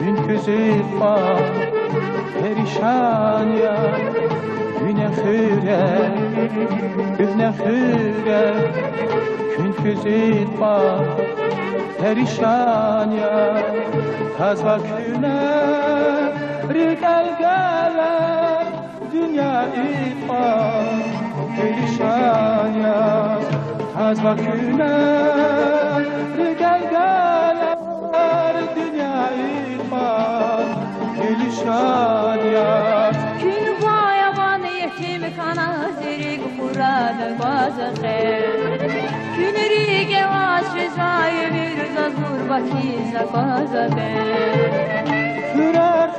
Gün küzüp bak perişan ya güne hüre gün küzüp bak perişan ya tazva güne gel dünya bak perişan ya tazva güne gel Gelişan ya Gün bayaban yetim kana zirik kurada bazıqe Gün rige vaş rızayı bir zazur bakiza bazıqe Fürer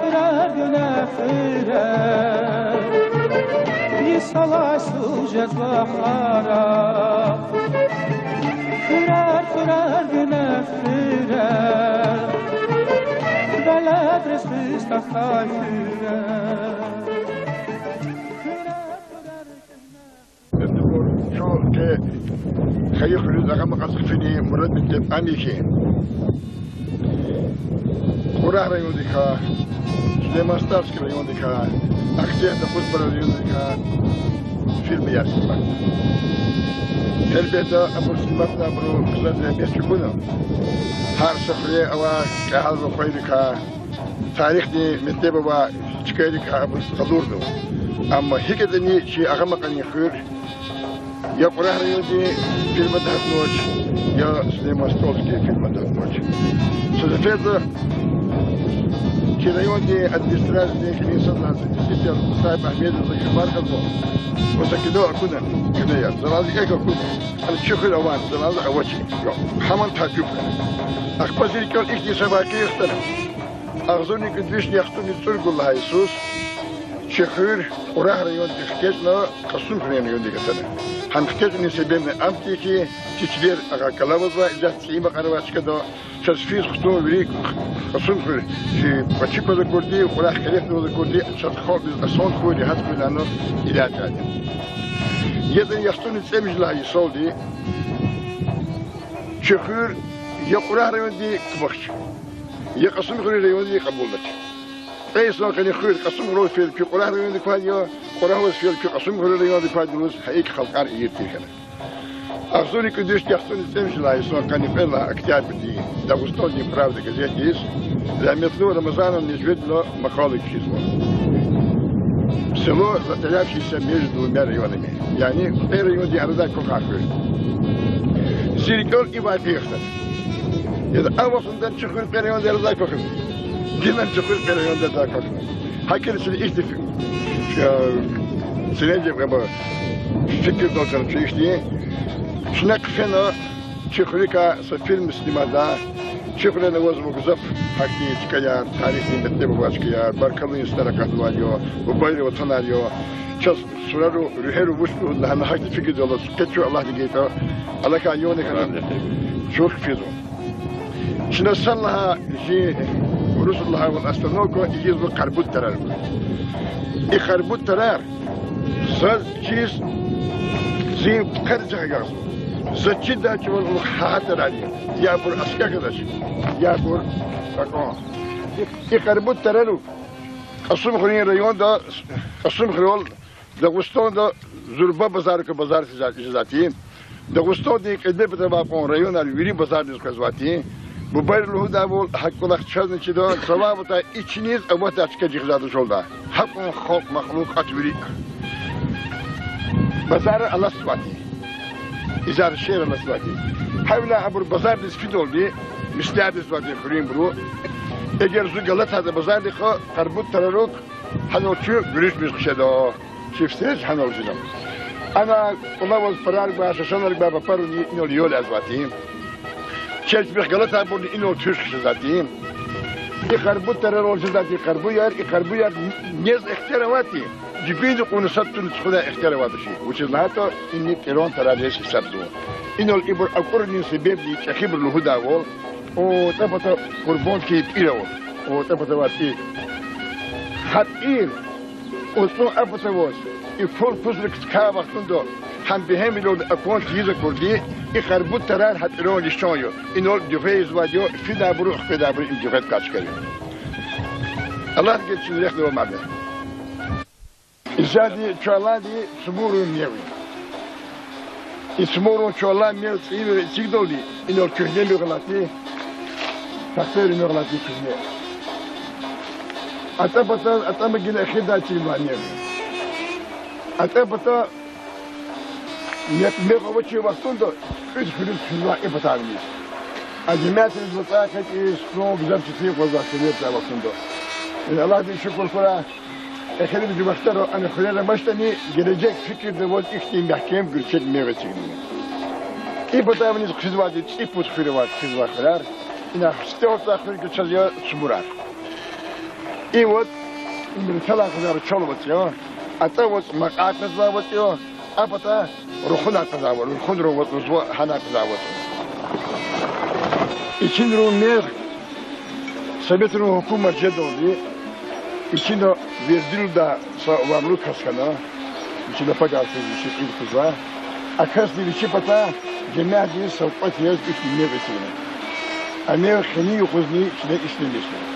güne fürer Bir salasız cezva harap Fürer güne fürer بلد رزق استخای شو خيخ رزق ما قصق فيني مرد من تبقاني شيء قرار يوديكا سليمان ستارسكي يوديكا أختيار تفوتبول يوديكا فيلم ياسمك البيت أبو سمكنا برو قصد بيسكونه هر سفرية أو كهذا خويلك تاريخ دي متبع وشكايلك أبو خدورنا أما هيك دني شيء أغمقني خير يا قرآن يودي فيلم ده نوش يا سليمان ستولسكي فيلم ده نوش سلفيت كده يودي أدمستراز دي كنيسة نازل صاحب أحمد زي خبار كذا وسكنوا أكونا كنا يا زلازي إيه أكون أنا شغل أوان زلازي أوشي حمل تعجب أخبار ذلك الإجتماع سباكي يختلف أغزوني كنت فيش يختوني ترقل الله يسوس شخير وراه ريون تخكيجنا قصون فرين يون دي كتنا هنخكيجني سبيمنا أمتيكي تشدير أغا كلاوزا إذا تسعيما قرواش كده شاسفيز خطون بريك قصون فرين في بچيبا دا كردي وراه خليفنا دا كردي شاسخون بزنسون خوي هاتفو لانو إلى تاني يدن يختوني تسامج الله يسول دي شخير يقرأ ريون دي كبخش يقسم خير ريون دي قبولك أي سنة كان يخير قسم روز في قرأ ريون دي كفاية قرأ هو في قسم خير ريون دي كفاية روز هيك خلقان يرتي كنا أخذوني كدوش يخطوني تمش لا يسون كان يفعل أكتئاب بدي داغستوني правда газетис заметно Рамазан نجد له مقالة كيزمو село затерявшееся между двумя районами يعني غير ريون دي أرضا كوكاكوي Zirikol i Vajpihtan. إذا أول صندوق شكر بريون ده رضاك وخم. جينا شكر بريون ده رضاك وخم. هكذا سنة إيش تفهم. سنة جب كم فكر دوتر شيء إيش دي. شنك فينا شكرك سفيلم سينما ده. شكرنا وزم وقزف. حكي شكيا تاريخ نبتة بواشكيا. بركلين استركت واجيو. وباير وطناريو. شخص سرارو رهيرو وشلو لهم حكي فكر دولار. كتشو الله دقيقة. الله كأيوني كلام. شوف فيزو. شنو صلها يجي رسول الله والأسترنوكو يجيزوا قربوت ترار. يقربوت ترار. صار جيز زين كرجع جاز. زجدا جوال الخاطر عليه. يا بور أسكا كذاش. يا بور أكون. يقربوت ترارو. قسم خلين ريون دا قسم خلول داغستان دا زربا بازار كبازار زاتين. داغستان دي كده بتبقى ريون الويري بازار نسكازواتين. موبایل له داول حق الله چند چیدا ثواب تا ایچنیز اوت اچکه جغزاده شولدا حق خلق مخلوق اتوری بازار الله سواتی ازار شیر الله سواتی حولا عبر بازار دسفیدول دی مستعد سواتی خوریم برو اگر زو غلط هذا بازار دی خو قربوت ترروك هنوچو گریش بشدا شفتش هنوچو انا والله واز فرار باش شنر بابا پرونی نولیول ازواتی شايف بخلطها بقول إنه تشخص ذاتين يخربوا ترى ذاتي يخربوا ناس اختياراتي جبين يكون سبتوا نسخنا اختيارات شيء وش نهاته إني إيران ترى ليش سبتوا إنه الإبر أقرن سبب لي تخيب الهدى وول او تبطا قربان كي بيرو او تبطا واتي حد إير أصلا أبطا واس يفول بزرك كا وقتون دو هم بهم لون أكون تيزا كردي يخربوت تران حتى لون لشانيو إنه جفاز واديو في دابرو إن جفاز كاتش كريم الله قد شنو يخدموا معنا إزادي شوالادي سمورو ميوي إسمورو شوالاد ميو تيجي تيجي إنه كهنة مغلاتي تختار مغلاتي كهنة أتبطل أتمجن أخذها تيمانية أتبطل مغوتشي وقتون دو إيش خلص خلوا إبطالني أجمعت البطاقة إسلام بزاف كتير وضع كبير تاع وقتون دو إن الله دي شكر كلا أخلي بدي بختاره أنا خلينا مشتني جرجك فكر دوت إختي محكم قرشت مغتشيني إبطالني خزوات إبوت خيروات خزوات خلار إن خستوت آخر كتشجع سمورات إيوت من ثلاث خزار شلوت يا أتوت مقعد نزاوت يا أبدا روحنا تزاور الخضر والرزوة هنا تزاور إشينرو مير سبترو حكومة جدولي إشينو بيردل دا وارلو كسكنا إشينو فجأة في شيء كذا أكاسدي بشيء بتا جماعة دي سوقات ياز إشينو بسينا أمير خني يخزني شنو إشينو بسينا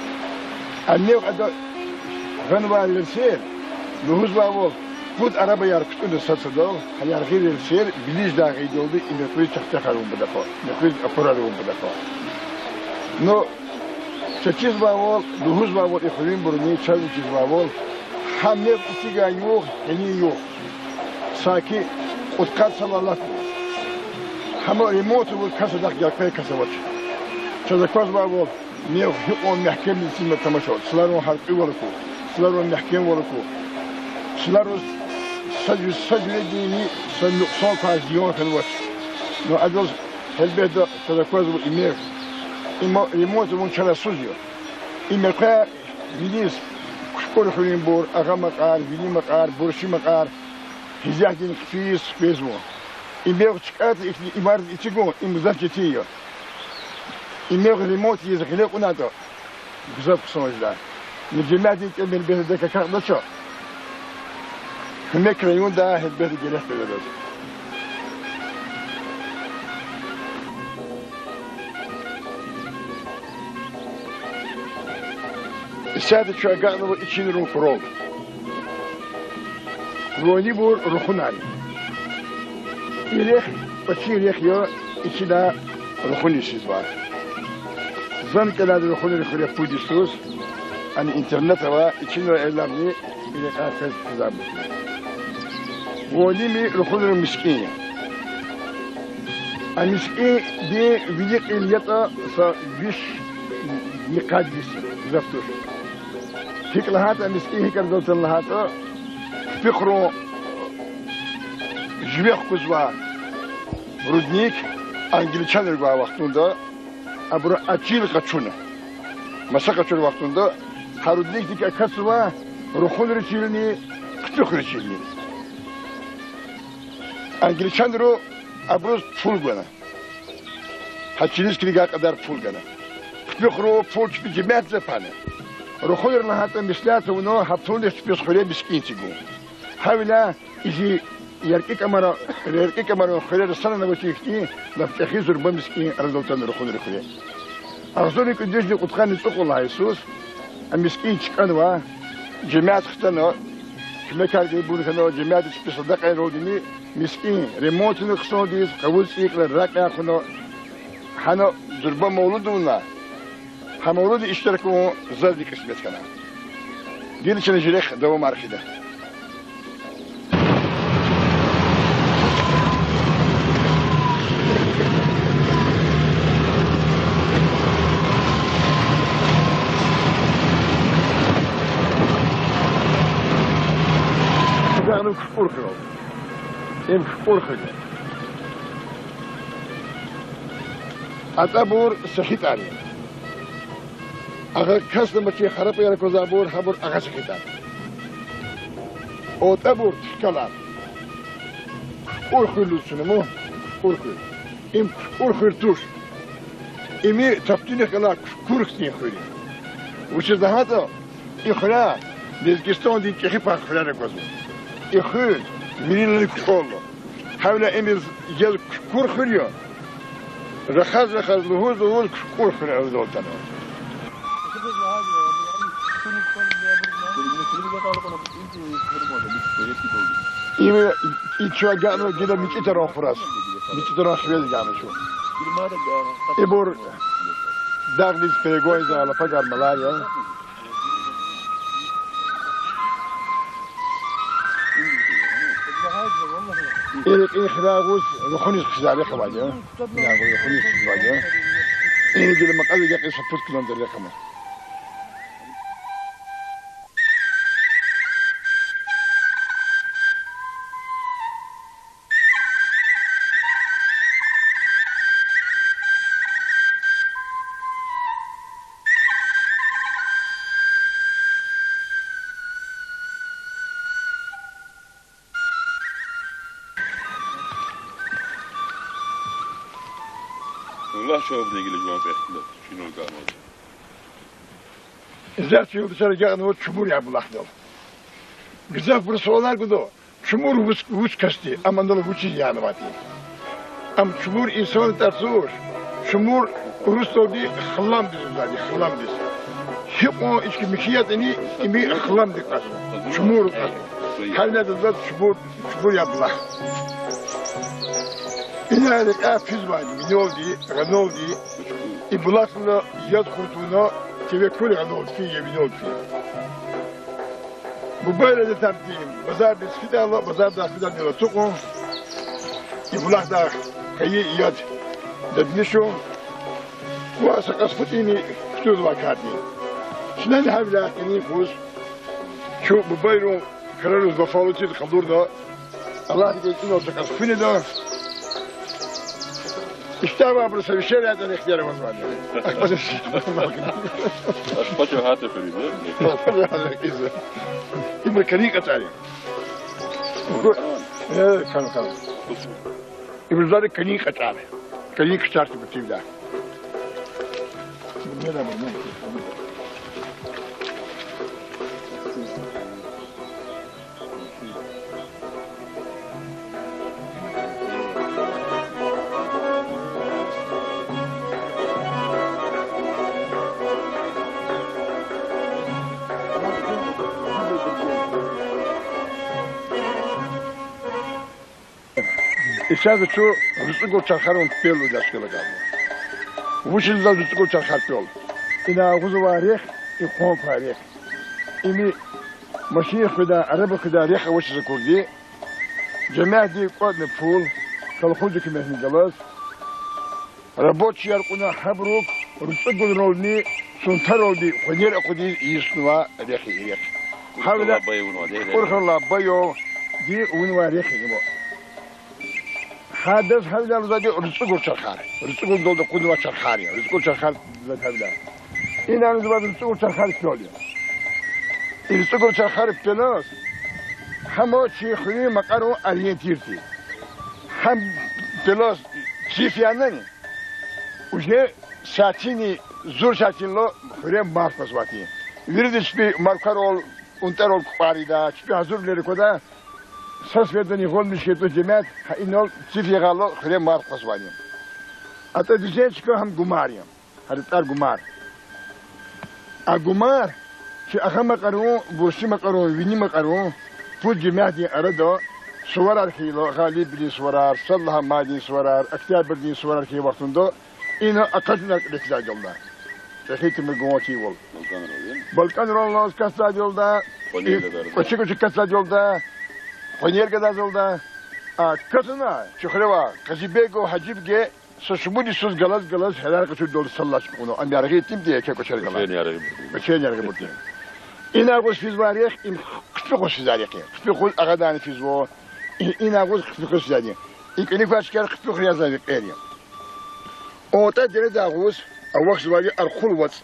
أمير هذا غنوا للسير نهوز باول بود عربه يركضون السلسلة هل يرغيد السير بليش دا غيد يولي إن يقول تختخرون بدفع يقول أفرارون بدفع نو تشيز باول نهوز باول إخوين بروني تشاز تشيز باول همه إتيغا يوغ هني يوغ ساكي أتقاد صلى الله همه ريموت والكاسة داخل يركض كاسوات تشاز باول ميوغ يقوم محكم لسيمة تمشوت سلارون حرقي ولكو سلارون محكم ولكو سلارون سجل ديني سنقصان كازيون كنوات نو أدوز هالبيت تذكرز والإمير يموت من شلا سوزيو إمير قا بيديس كل خلين بور أغا مقار بيدي مقار بورشي مقار هزاك دين كفيس بيزمو إمير تشكات إمارة إتشيقون إمزاف جتيو إمير ريموت يزغلق وناتو بزاف قصان جدا نجمع دين تأمين بيت ديكا كاردشو هم كريون ده هالبيت جلح بلاد السادة شو قاعدوا يشيلون فروق روني بور رخنان يليخ بشير يخيو يشيلا رخوني سيزوار زن كلا رخوني رخوني بوديستوس عن الإنترنت هوا يشيلوا إعلامي إلى آخر كذاب وليمي رخوني المسكين المسكين دي فيديك إليتا صبيش يقادس زفتوش هيك لهات المسكين هيك ردوت لهات فقرو جويخ كزوا رودنيك انجليشان رغوا وقتون دا ابرو اچيل قچونه مسا قچون وقتون دا هارودنيك ديك اكسوا روخون رچيلني قچوخ رچيلني انجليشان رو ابروز فول گنا هچيلس كريغا قدر فول گنا فقرو فول جماعت زفانه روخير لهات مسلات ونو هاتون يسبيس خليه مسكين تيجون حاولا يجي يركيك أمر خلال السنة نبتيكتي نفتخي زربا مسكين أرزلتان روخون رخليه أرزولي كديش دي قدخان يتقو الله يسوس المسكين تشكانوا جماعة ختانوا كما كان يقولون كانوا جماعة تسبيس دقائق روديني مسكين ريموت نقصون ديس قول سيك للراك ياخونو حانو زربا مولودونا همولود اشتركوا زادي كسبت كلام ديل شنو جريخ دو ماركده كانوا كفوركلو ام كفوركلو اتابور سخيت عليه اگر کس نمچه خراب یا کوزابور خبر اگه سکیتن او تبور کلام اورخلو سنمو اورخل این اورخل توش إمي تفتيني خلا كوركتين خوري وش هذا إخلا ديسكستون دي كيف أخلا نقصو إخل منين الكولو حول إمي جل كور خوريو رخاز لهو كور خوري أول تنا إمي إيشوا جانو جدا ميتة راخراس ميتة راخويل جانو شو إبور دارليز بيجويز على فجر ملايا إيه خلاص رخوني خزاري خواجه يعني رخوني خواجه إيه جل مقابل جاك سبورت كلام دري خمر والله شو بدي أقول لك ما في شنو القانون إذا شو بصير جانا هو شمور يا أبو لحظة جزاف برسولار كده شمور وش كستي أما نلو وش يعني ماتي أم شمور إنسان ترسوش شمور ورستو دي خلام دي زادي خلام دي شقو إيش كمشيات إني إمي خلام دي قاسم شمور قاسم حالنا بالذات شمور يا أبو لحظة إن هذا الأفيز بعد غنول دي يبلغنا يدخلنا تبي كل غنول فيه يبنول فيه موبايل ترتيب بازار بسكيدا الله بازار داخل دنيا سوقه يبلغ دا كي يد دبنشو واسقس فتيني كتوز واكاتي شنو نحب لكني فوز شو موبايله كرروا بفالوتي الخضور ده الله يجي يقول سقس فيني ده اشتغل برس الشارع هذا الاختيار مزمان أشبه هذا في الفيديو يبقى كليقة تاني كانوا يبقى ذلك كليقة تاني كليقة تاني بتجيب ده إشارة شو رزقو تشخرون بيلو جاشكلا قالوا وش اللي رزقو تشخر بيل إذا غزوا ريح يقوم فريح إمي مشيخ كذا عرب كذا ريح وش ذكردي جماعة دي قاد نفول كالخوجك مهني جلاس ربوت شيرقنا حبروك رزقو رولني سنترول دي خنير أقدي يسنوا ريح حاول أرخ الله بيو دي ونوا ريح يبغى حادث هذا الزادي رزقو شرخار رزقو دولة قدوة شرخارية رزقو شرخار زاد هذا إن أنا زاد رزقو شرخار كلولي رزقو شرخار بلاس هم شيخني مقارو أريان تيرتي هم بلاس شيف يعني وجه ساتيني زور ساتين لو خيرين مارك مسواتين ويردش بي ماركارول أنترول كباريدا شبي حضور لركودا ساس بدني غول مشكلة جماعة إنه تيجي غالو خيرين مارك مسواتين أتا ديجيش كهم جماريا هذا تار جمار الجمار في أخم مقارو بوشي مقارو ويني مقارو فوج جماعة أرادو سوارار كيلو غالب لي سوارار صلها مادي سوارار أكتاب بدي سوارار كي وقتون دو إنه أكثر نكذا جلنا تخيت من جواتي وول بالكان رولوس كسر جلدا وشيكو كسر جلدا خنير كذا جلدا كسرنا شخروا كذبيجو حجيبجي سشموني سوز جلاس هذا كشو دول صلاش كونو أنا أرغي تيم دي كيكو شرق الله بشين يرغي بودي إن أقول في زواريخ إن كتبقوش في زاريخ كتبقول أغداني في زوار إن أقول كتبقوش في زاريخ إن كني فاشكار كتبق رياضة إيريا أو تدري داغوس أو وقت زواري أرخول وات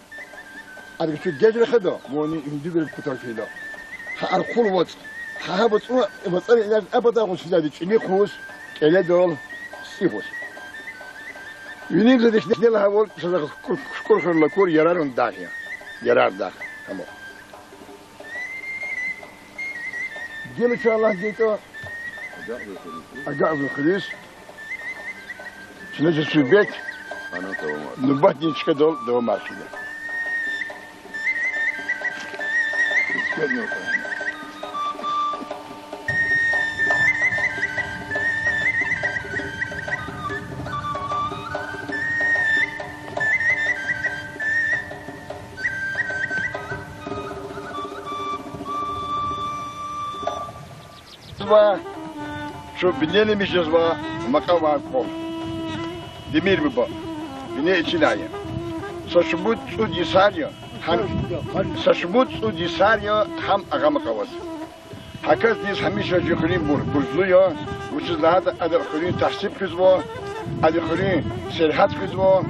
أنا كتب جاجر خدا موني يندبر الكتاب في ده أرخول وات هابط بطل أبدا غوش في زاريخ إني خوس إلى دول سيفوس Yunus da dişli la havol sadaka kurkurla kur yarar on dahi. Yarar dah. Tamam. Gel inşallah diyeko. Agak khris. Şuna sübek. Ana tamam. Nubat din çıka devam arşide. Gelmiyor. Şu binemişiz var, makam var kol. Demir mi bu? Bine içine ayı. Saçımut su disaryo, ham saçımut su disaryo ham agama kavas. Hakas diz hamisha jukhrin burzluyo, uçuz lahat ada khrin tahsib kızvo, ada khrin serhat kızvo,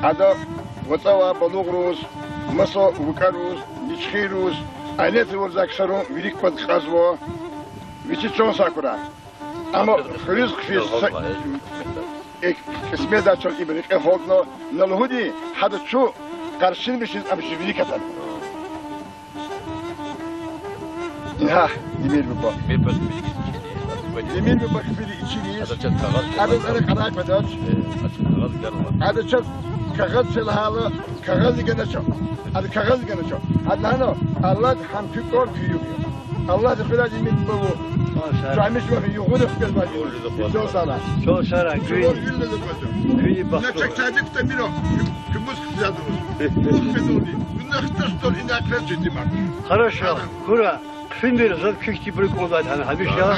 ada vatawa balughruz, maso vukaruz, nichkhiruz, anet vurzaksaru virik pad khazvo. Vici çok sakura. Ama kriz kriz kısmet da çok iyi. Hodno nalhudi hada şu karşın bir şey abişvili katan. Ha, demir bu. Demir bu bakıfili içiliyiz. Ada sana kanak pedaç. Ada çok kağıt silahlı, kağıt gene çok. Ada kağıt gene çok. Allah'ın Allah ham tükor kuyuyor. Allah da kıra demir bu. Caymış var, yukarıda fikir var. Çok sara. Çok sara. Köy bak. Ne çekecek de bir o. Kımız kızadırız. Bunlar kıtır inaklar ciddi bak. Хорошо. Kura. Şimdi zor küçük bir konuda hani habiş ya.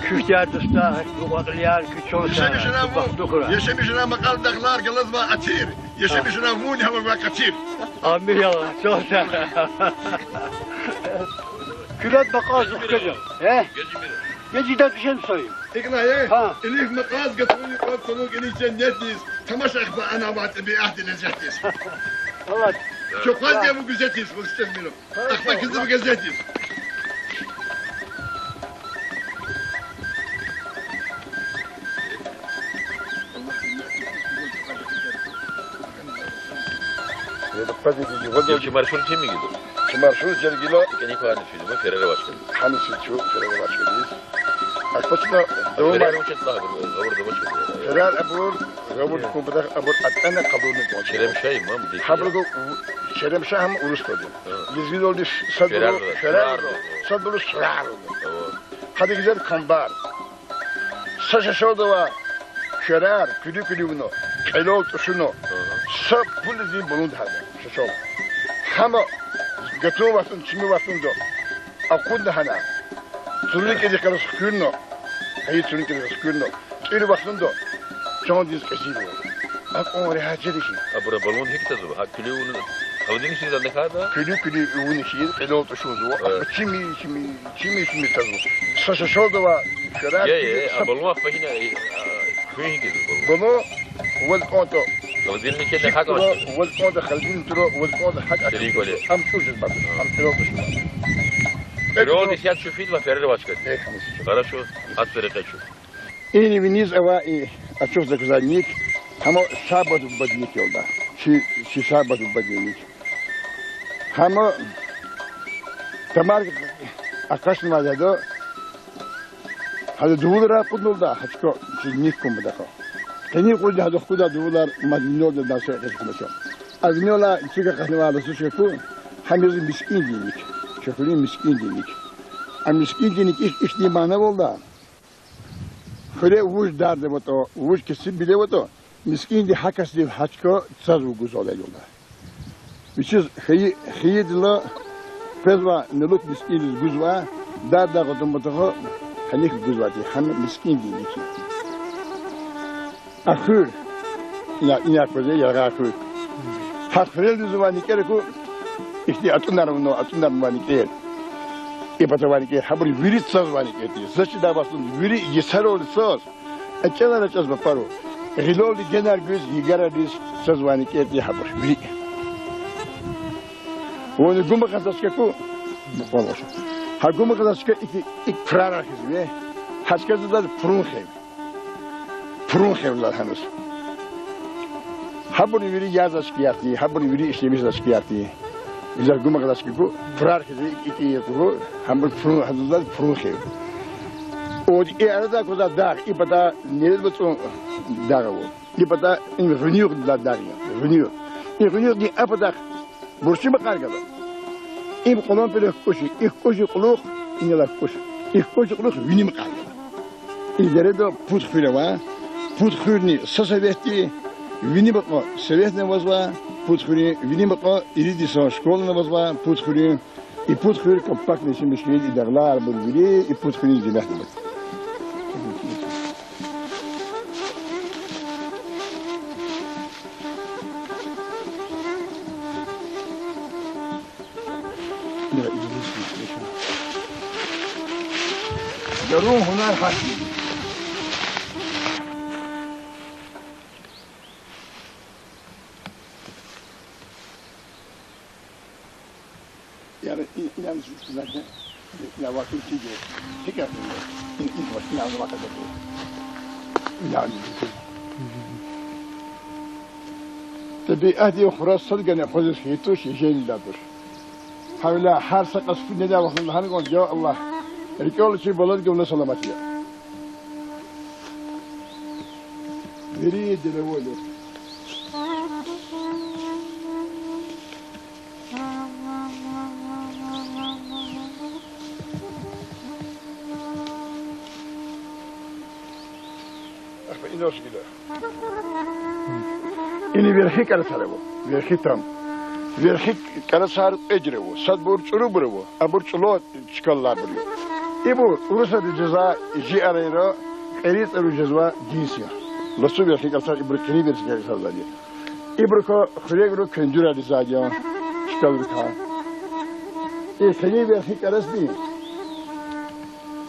Küçük yardımda bu kadar çok sara. Yaşamışına makaldaklar galazma atir. Yaşamışına vun hava bak atir. Amin ya Allah. Çok sara. Kürat bakaz okuyacağım. He? Geciden bir şey mi sorayım? İkna ya. Elif makaz gatunu konu gelişen netiz. Tamaşak ba ana vat bi ahdi lezzetis. Allah. Çok fazla bu güzetiz bu istemiyorum. Akla kızı bu güzetiz. Çimarşur kim mi gidiyor? Çimarşur Cergilo. Kendi kuanı filmi Ferrari başkanı. Hani şu Ferrari başkanıyız. Akbaşına devam var. Ferrari uçakla orada başkanı. Ferrari abur, abur kubda abur atana kabulünü koydu. Şerem şey mi? Habrgo Şerem Şah hem ulus koydu. Yüzgün oldu Sadulu Ferrari. Sadulu Ferrari. Hadi güzel kambar. Saça şolda var. Ferrari külü bunu. Kelol tuşunu. Sab pulizin bulundu hadi. Şol. Ama Gatun vasın, çimi vasın do. Akunda hana. Surun kedi kalas kürno. Hayır surun kedi kalas kürno. Kiri vasın do. Çoğun diz kesiyor. Ak on rehaceli ki. Abura balon hekta zuba. Ha külü onu. Havadın içinde ne kadar? Külü onu şiir. Kelol tuşunu do. Çimi tazu. Saça şolda var. Ya balon afakina. Köyün gidiyor. Balon. والقوطة Havadın içinde hak var. والقوطة خالدين ترى والقوطة حق شريك ولا أم شو جد بقى أم تلوت شو Ferrari dişyat şu film var Ferrari başkanı. إيه خمسة Хорошо. At فرقة شو. إني بنيز أوائي أشوف ذاك زانيك هم شابت بدنيك يلا شي شابت بدنيك هم تمار أكاش ما جادو هذا دولار قدول ده هشكو شنيكم بدكو تاني يقول هذا خدا دولار مدينة ده ناس يحكوا شو أغنيولا شيء كهنوا على سوق شكو هم يزين مسكين دينك شكلين مسكين دينك المسكين دينك إيش دي معناه والله خير وش دار ده بتو وش كسب بده بتو مسكين دي حكس دي حكوا تصرف جزء يلا بيشز خي دلا فزوا نلوك مسكين جزء دار ده قدام بتو هنيك جزء دي هم مسكين دينك آخر یا کجا یا آخر حقیقت زبانی که رو اشتی اتون نرمانی که ای پتوانی که حبری ویری سازوانی که تی زشت داوستون ویری یسرول ساز اچنا نچاز بپرو غلول جنر گوز یگره دیس سازوانی که تی حبر ویری ونی گم بخشش که کو مقامش ها گم بخشش که ایک فرار کشیده هشکز داد پرون خیم زاد هنوز Haburi veri yazas kiyati, haburi veri işlemiş das kiyati. Güzel guma kadar ki fırar ki iki yapıyor, habur fırın hazırlar fırın ki. O arada koza dar, ipada nerede beton dar o. İpada in revenue da dar ya, revenue. In revenue di apada burcu bakar kadar. İm kolon pele koşu, ilk koşu kuluk, inyalar koşu. İlk koşu kuluk vinim kaldı. İleri de put file var, put hürni sasaveti. Вини бако советная возва, путхури, вини бако иридисон школьная возва, путхури, и путхури компактный семешвиль, и дарлар бульвири, и путхури зеленый. Дарун хунар хати. Yani inanın zaten ya vakit çiğ. Tekrar in var inanın vakit bu. Yani. Tabii ahdi ukhra sadgana huzur hito şeyin dadır. Havla her sakas ne de vakit hani kon ya Allah. Erkol şey balad gönle selamet ya. Veri de böyle. Inoş gidiyor. İni verhik arasarı bu. Verhitam. Verhik arasarı ecre bu. Sad burçuru bu. Aburçulu çıkarlar bu. İbu urusa bir ceza ji arayro. Erit aru ceza cinsiya. Lasu verhik arasarı ibrikini verhik arasarı diye. İbriko khuregro kendura dizaja. Çıkarır ka. Seni verhik arası değil.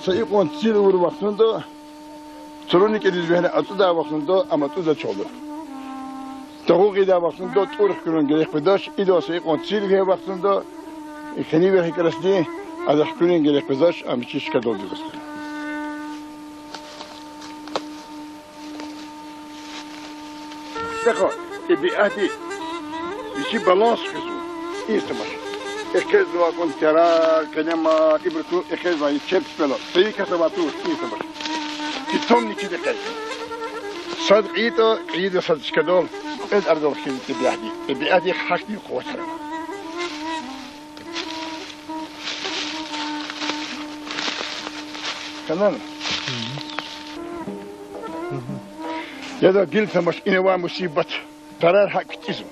Sayık on çil vur vaktinde Sorun ki biz böyle atı da vaktinde ama tu da çoğulur. Tavuk da vaktinde turk kurun gerek bedaş idası konsil ve vaktinde khani ve hikârası adah kurun gerek bedaş ama çiş kadol diyoruz. D'accord. Tabiati bir balans kızı. İstemez. Ekez va kontara kanama ibrku ekez va çeps pelo. Sayı kasabatu istemez. Kitom niki de kay. Sadqito qiyid sadqadol. Ez ardol khil tabiati. Tabiati hakki qawsara. Tamam. Ya da dil samaş ineva musibet. Tarar hakkitizm.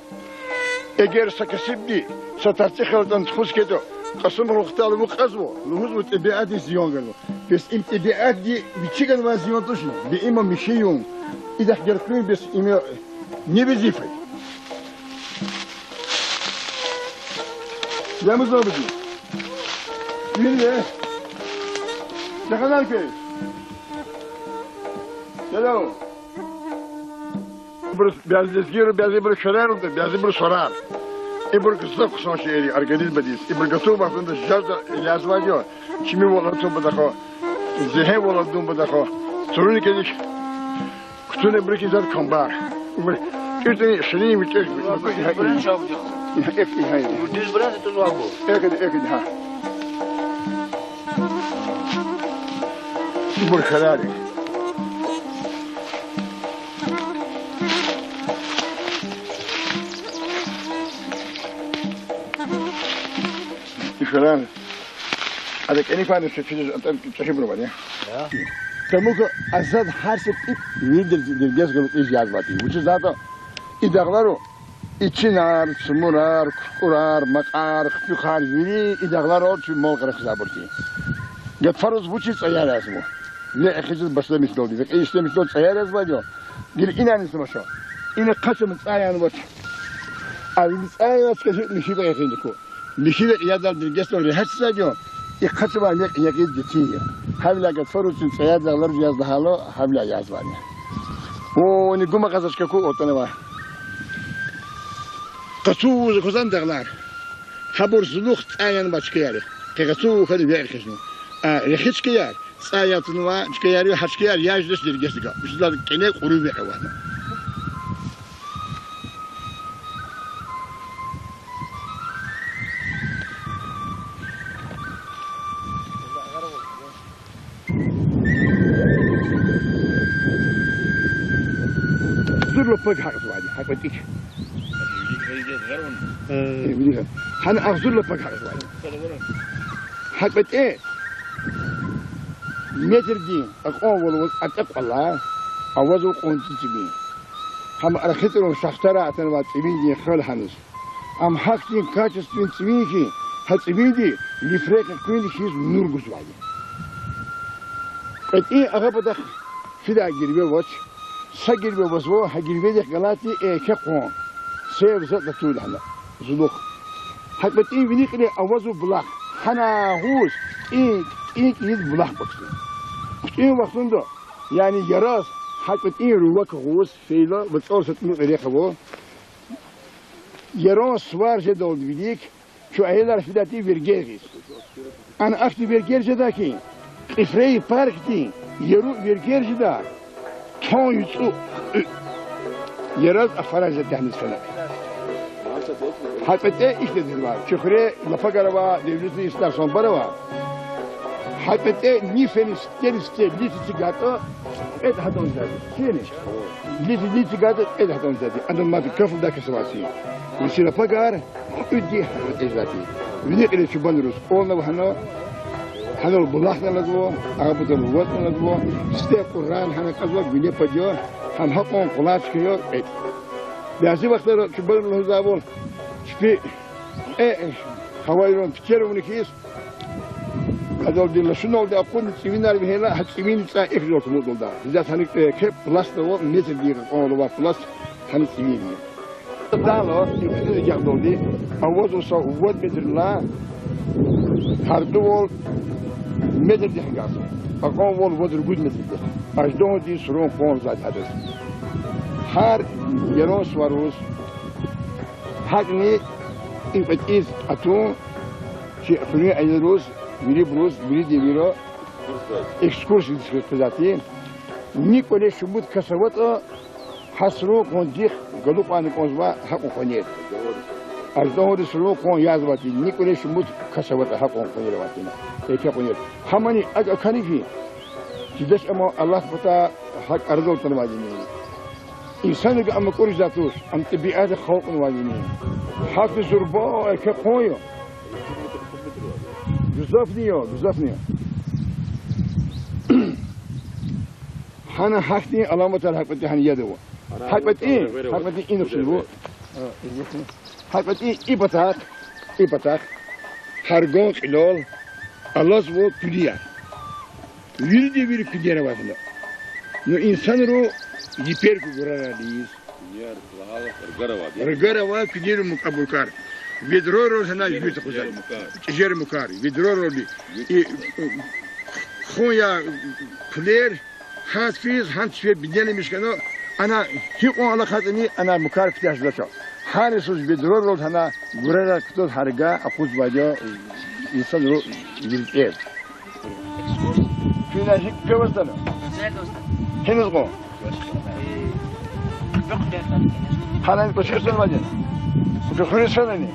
Eğer sakasibdi satartıklardan txus kedo. Qasım ruhtalı bu qazvo. Luhuz bu tabiati ziyon galo. Bes im tabiati biçigan va ziyon tuşnu. Bi ima mişiyun. İdah gerkün bes ima ne vazifay. Yalnız abi. Yine. Ne kadar ki? Hello. Biraz lezgir, biraz bir şeyler oldu, biraz bir sorar. İbur kızda kusan şeyleri, organizm bediyiz. İbur gatu bakında yaz var diyor. Kimi volatun badako, zehe volatun badako. Sorun kedik. Kutune bir kizar kambar. İbur kirteni şeni bitek. Buran şabı. Efti hayır. Bu diz buran tuzu var bu. Ekedi ha. İbur kararı. Falan. Adak ini fani sefiz tahibru bani. Ya. Tamuk azad harsip ip gez galık iş yazmadı. Bu zaten idağlar içinar, sumurar, kurar, makar, fukar yürü idağlar o tüm mal kırık zaburti. Get faruz bu çiz ayar yazma. Ne ekiz başla mislo diyecek. İşte mislo ayar yazma diyor. Bir inanısı maşa. İne kaçımız ayağını bak. Abi biz ayağını çıkacak mişi de yakındık o. Mişi de iyadar bir geç olur. Her şey diyor. İkaçı var ne yakın ciddi. Havla get faruzun ayar dağlar yazdı halı havla yaz var ya. O ne guma kazaş kaku otana var. Kaçu kozan dağlar. Habursuzluk ayağını başka yeri. Kaçu hadi bir kişi. Hiç kıyar. Sayatını var, çıkayarı, haçkayar, yajdes dirgesi ka. Bizler kene kuru bir var. لپک حق وادي حق بديك هن أغزر لپک حق وادي حق بدي متر دين أقوم والله أتقى الله أوزو قونتي تبين هم أرخيتهم شخترة أتنوا تبين دي خال حنس أم حق دين كاتس تبين تبين كي هتبين دي لفريق كوين شيء نور جزوالي قد إيه أغبى فدا جربي وش سجربي وزو هجربي ده غلاتي إيه كقوم سير زاد تطول هلا زلوخ حقبت إيه بنيقلي أوزو بلاخ حنا هوس إيه كيد بلاخ بكسي إيه وقتون ده يعني جراس حقبت إيه روك هوس فيلا بتصور ستمو غير خبو جراس سوار جدول بديك شو أهلا فداتي فيرجيريس أنا أختي فيرجير جداكي إفري باركتي يرو فيرجير جدا تون يسوق يراز أفراج تحمل سنة حتى إيش تدري شكرا لفقروا دولتي استارسون بروا حتى نيفنس تنستي ليتي تجاتو إد هذون زادي كينش ليتي تجاتو إد هذون زادي أنا ما بكفل ذاك سواسي يصير فقار يدي هذون زادي ونقل شبان روس قولنا وحنا هذا البلاحنا لدوا أغبط الوطن لدوا استي قرآن هنا كذوا بني بديو هم حقهم قلات كيو بهذه وقت شبان له زابون شبي هوايرون تكيروا من كيس هذول دي لشنو ده أقول تسوين على بهلا هتسوين تسا إخجل تموت ده إذا هنيك كيف بلاس ده مثل دي قولوا بلاس هنسوين ده لا يفيد يجعلوا دي أوزو صوت مثل الله هردول مدر دي حقاسة أقوم وول ودر جود مدر دي أجدون دي سرون قوم زاد حدث هار يرون سواروس هاكني إنفتيز أتون شيء فرني أيدروس بيري بروس بيري دي بيرو إكسكورس ديسكتاتين نيكولي شمود كسوات حسرو كونديخ قلوب عن كونزوا حقو خنير أجدون دي سرون قوم يازواتي نيكولي شمود كسوات حقو خنير واتينا إيكا خنير هماني أكاني في جدش أما الله بتا حق أرضو تنواجيني إنسان يجي أما كوري ذاتوش أم تبيعات خوف نواجيني حق زربا إيكا خويو بزافنيو حنا حقني علامة الحقبتي حن يدوا حقبتي إيه نفسه حقبتي إبتاك هرجون خلال الله سبحانه كليا ويردي بير كليا رواتنا نو إنسان رو يبير كبرنا ليس رجال كليا مقابل كار بيدرورو هنا يجوز خزان جير مكاري بيدرورو دي خويا كلير هات فيز هات شوي بديني مشكلة أنا هيقون على خاطرني أنا مكار في تحت حارسوس بيدرورو هنا غرنا كتور هرجع أخوز باجا إنسان رو يلقيه فينا هيك كوستنا هنا زقون حنا بشير سنة ماجن وكخريج سنة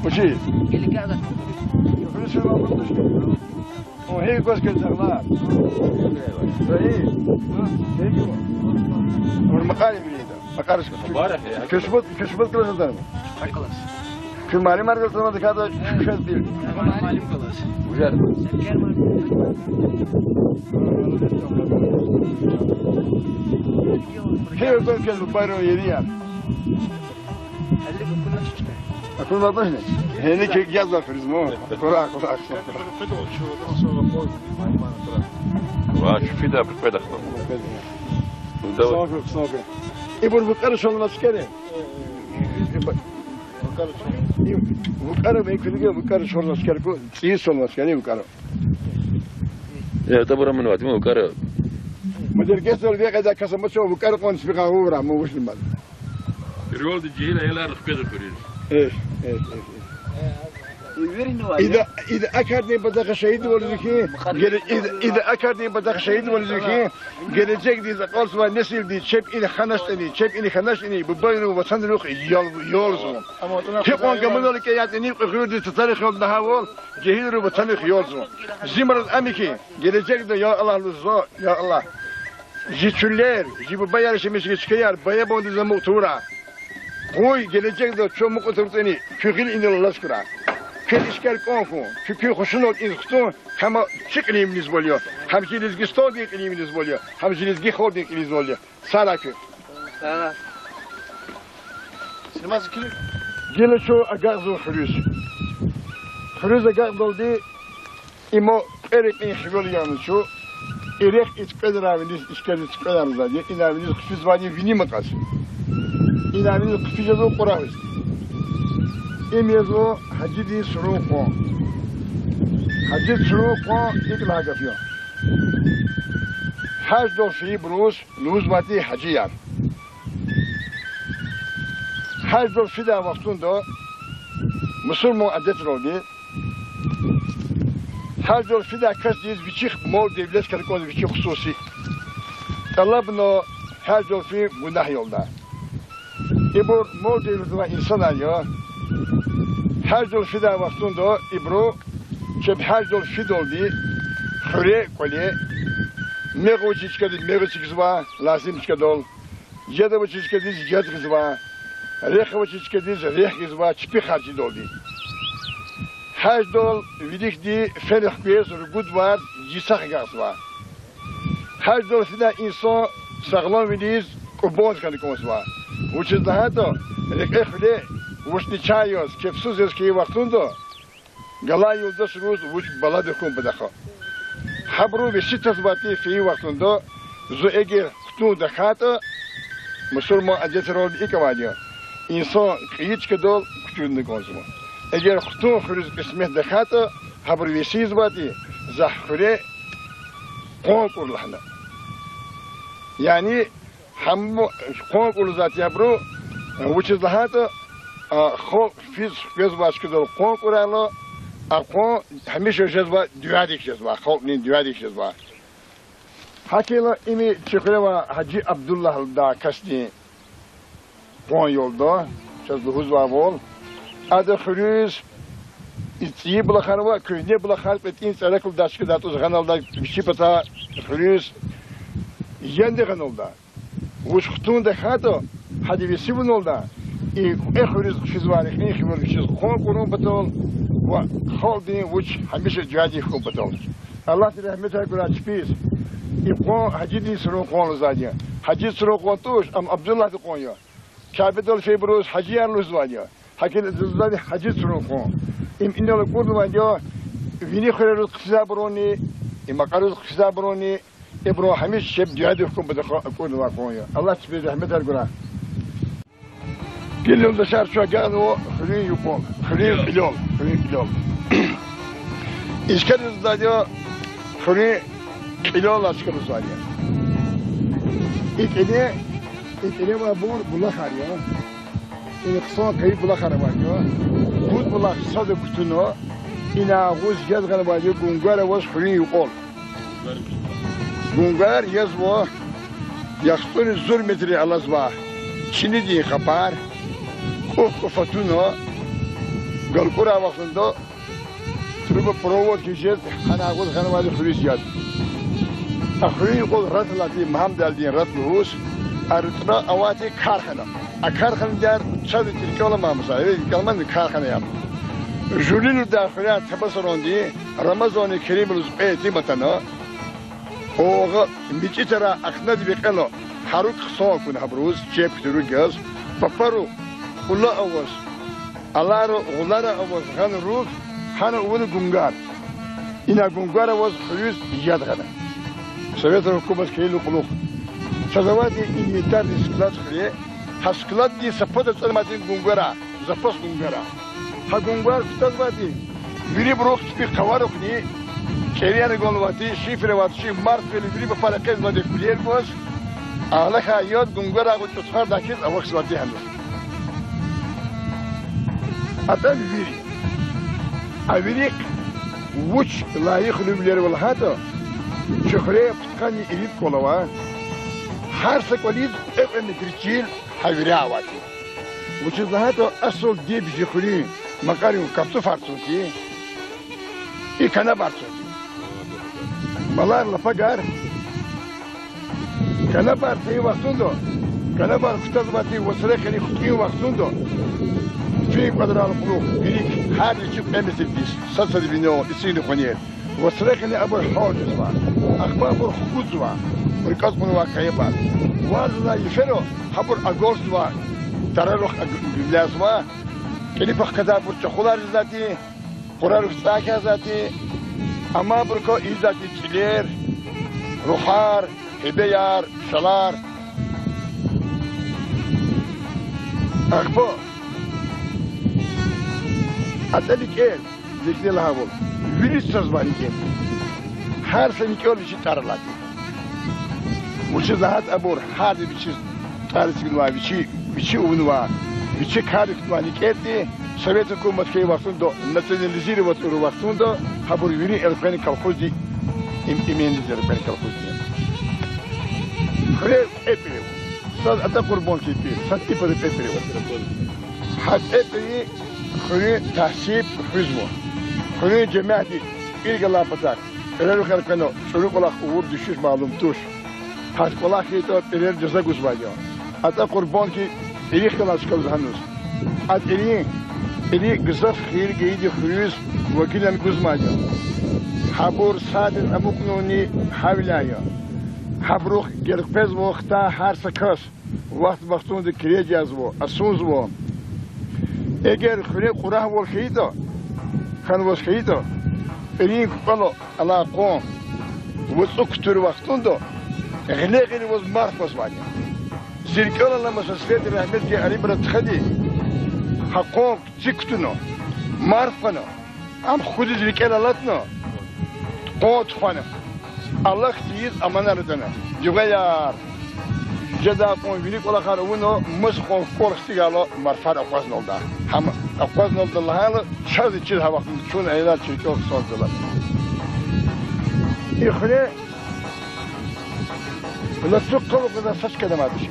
وشيء اللي قاعد كخريج سنة وقتش وهي قص كذا غلط صحيح هيك والمقالي بريدة مقارش كشبت كل هذا خلاص في مالي مرة تنا دكاتة شو تدير مالي خلاص وجد هي قص كذا بارو يديان أكون ما ضحني هني كي جازوا في الزمان كراك واش في ده بالفدا صافي يبون بقرة شو نسكره بقرة ما يكفي بقرة شو نسكره تيس شو نسكره بقرة يا تبرم من وقت مو بقرة مدير كسر ذيك إذا كسر شو بقرة قون سبقة هورا مو وش المال الرول دي جينا يلا رفقة كوريج إيش إذا أكرني بدك شهيد ولا ذكي إذا أكرني بدك شهيد ولا ذكي قال جاك دي قال سوا نسيل دي شاب إني خنشتني ببينه وصندوق يولزون كيفون كملوا لك يعطيني خلود التاريخ يوم نهاول جهير وصندوق يولزون زمر الأمريكي قال جاك دي يا الله للزوا يا الله Jitüller, jibu bayar şemiş geçkeyar, baya bondu zamutura. Koy gelecek de çomuk oturtani, kükül inil laskura. Kül işgal konfu, kükül hoşun ol izgistun, ama çık iliminiz boluyor. Hamşiniz gistol dik iliminiz boluyor. Hamşiniz gihol dik iliminiz boluyor. Sara kü. Sara. Sinmaz ki. Gele şu agazu hürüz. Hürüz agaz doldu. İmo erekliğin hivolu yalnız şu. Erek itkeder aviniz, işgal itkeder aviniz. İnaviniz kıfiz vani vini makas. İnaviniz kıfiz yazo koravız. İmyezo hacı di suru ko. Hacı suru ko ikla gafiyo. Hac do fi bruz, luz vati hacı yar. Hac do fi da vaktunda Müslüman adet oldu. Hac do fi da kas diz biçik mol devlet karikoz biçik hususi. Allah bunu hac do fi günah yolda. İbur mol devlet ve insan alıyor. Hac do fi da vaktunda İbru çep hac do fi doldu. Hüre kolye. Mego çiçkedi, mego çiçkizva, lazım çiçkedol. Yeda bu çiçkediz, yed kızva. Reh bu çiçkediz, reh kızva, çipi harcı doldu. Hac dol, vidik di, felih kuyez, rugud var, yisak gazva. Hac dol fida insan, sağlam vidiz, kubon kanıkomuzva. Uçuz daha da, rekefle, uçni çayyoz, kepsuz eski vaktunda, galay yoldaş ruz, uç baladı kum bedakha. Habru ve şiddət vati fi vaktunda zo eğer kutun dakata Müslüman adet rol ikavadiyo. İnsan kıyıç kedol kutun konsumu. Eğer kutun hürüz kısmet dakata habru ve şiz vati zahre konkur lahna. Yani ham konkur zati habru uçuz lahata خو فیز باش که دل قوم کرده اقوام همیشه جذبه دیوادیک جذبه خوب نی دیوادیک جذبه حکیلا ایمی چکره و حجی عبدالله دا کسی قوم یولدا جذبه حضور وول اده خریز ایتی بلخانه و کهنه بلخان پتین سرکل داشته داتو زغنال دا بیشی پتا خریز ینده غنال دا وش خطون دخاتو حدی بیسی بنال دا إخرج خزوانك نيخ ورشيز خون كونون بتول وخالدين وش هميشه جادي خون بتول الله تعالى رحمته كراش بيس يبقون حجيدي سرون قون زاديا حجيد سرون قون توش أم عبد الله تقونيا كابدول في بروز حجيان لزوانيا حكي زادي حجيد سرون قون إنه لكون وانيا فيني خير خزا بروني إما قرض خزا بروني إبرو هميش شب جادي خون بتكون واقونيا الله تعالى رحمته كراش Geliyorum dışarı şu an o hırın yupon, hırın pilol. İşkeriz da diyor, hırın pilol açıkırız var ya. İkine var bu bulak arıyor. Kısa kayıp bulak arıyor var diyor. Bu bulak sadı kutunu, ina vuz yazganı var diyor, gungara vuz hırın yupon. Gungar yazvo, yaktını zulmetri alazva. Çini diye kapar. O fatuna galkura vaktinde truba provot kişiler hanağız hanımları Hristiyan. Ahri kol ratlati Muhammed aldin ratluhus arıtma avati karxana. Akarxan der çadı Türkiye olamamız. Evet kalman karxana yap. Julinu daxila tabasrondi Ramazan-ı Kerim'imiz eti batana. Oğa miçitara aknad bekalo. Haruk soğukun habruz cep türügaz. Paparu Kula avaz, Allah'ı kullara avaz, han ruh, han ulu gungar. İna gungar avaz, hürüz yad gana. Sovyet hükümet keylu kuluk. Çazavati imitar disklat khriye, hasklat di sapata çalmatin gungara, zapas gungara. Ha gungar tutazvati, biri brok bir kavarok ni, keriyane golvati, şifre vati, mart veli biri bapalakez vati kuliyer koz. Ağlaka yad gungara bu tutkar dakiz avaks vati hanım. Adam viri. Avirik uç layık lübleri olhato. Şöhreye putkan irit kolava. Her sekolid efendi kriçil haviri avati. Uçuz lahato asıl diye bir şöhri makarim kapsu farsuti. İkana farsuti. Malar lapagar. كنا بارتي وقتندو كنا بار كتاب باتي وصلك اللي خطي وقتندو في قدر القلوب يريك هذا يشوف أمس الديس سلسلة بينو يصير خنير وصلك اللي أبو الحوج زوا أخبار أبو الخبز زوا بركاز من واقعية بعد والله يفرو حبر أجور زوا ترى له لازمه كلي بخدا برتخولار ذاتي قرار فساكه ذاتي اما بركو ذاتي تشلير روحار هبيار شلار اخبو اتلك ايه ذكي لها بول فيريس زباني كين هر سنه كل شيء ترلاتي وش ذات ابور هذا بشيء تعرف بالواي بشيء ونوا بشيء كارك تواني كده سويت حكومة كي وقتندو نتنزيل وتورو وقتندو حبور يوري البني كالخوزي إيمان البني كالخوزي خير إبريو صاد أتقربون كتير صاد إبريو حد إبري خير تحسيب خزمه خير جماعتي إلقى الله بتاعك إلى خير كانوا شروق الله قوور دشوش معلوم توش حد الله كيتو إلى جزاك وزباجو أتقربون كي إلي خلاص كل هنوز إلي قصف خير جيد خيوز وكيلان قزماجو حبور صادر أبوكنوني حاولايا حبروخ جرقبز وقتا حارس كاس وقت دي كريجي أزبو أسونزبو اگر خير قراه والخيدو كان والخيدو إلي قلو على قوم وصكتور وقتوندو غليغي وز مارك وزبانيا زرقالا لما سسفيد الرحمت كي عريبرا تخدي حقوق تكتنو مارفنو ام خود زرقالا لاتنو قوت فانا الله ختيز امانا ردنا جغيار جدا قوم بينيك ولا خارونو مسخون كور استيغالو مارفار اقواز نولدا هم اقواز نولدا لهالا شازي تشيل هوا شون ايلار تشيكو صوتلا يخلي ولا تقلوا كذا سش كذا ما بشي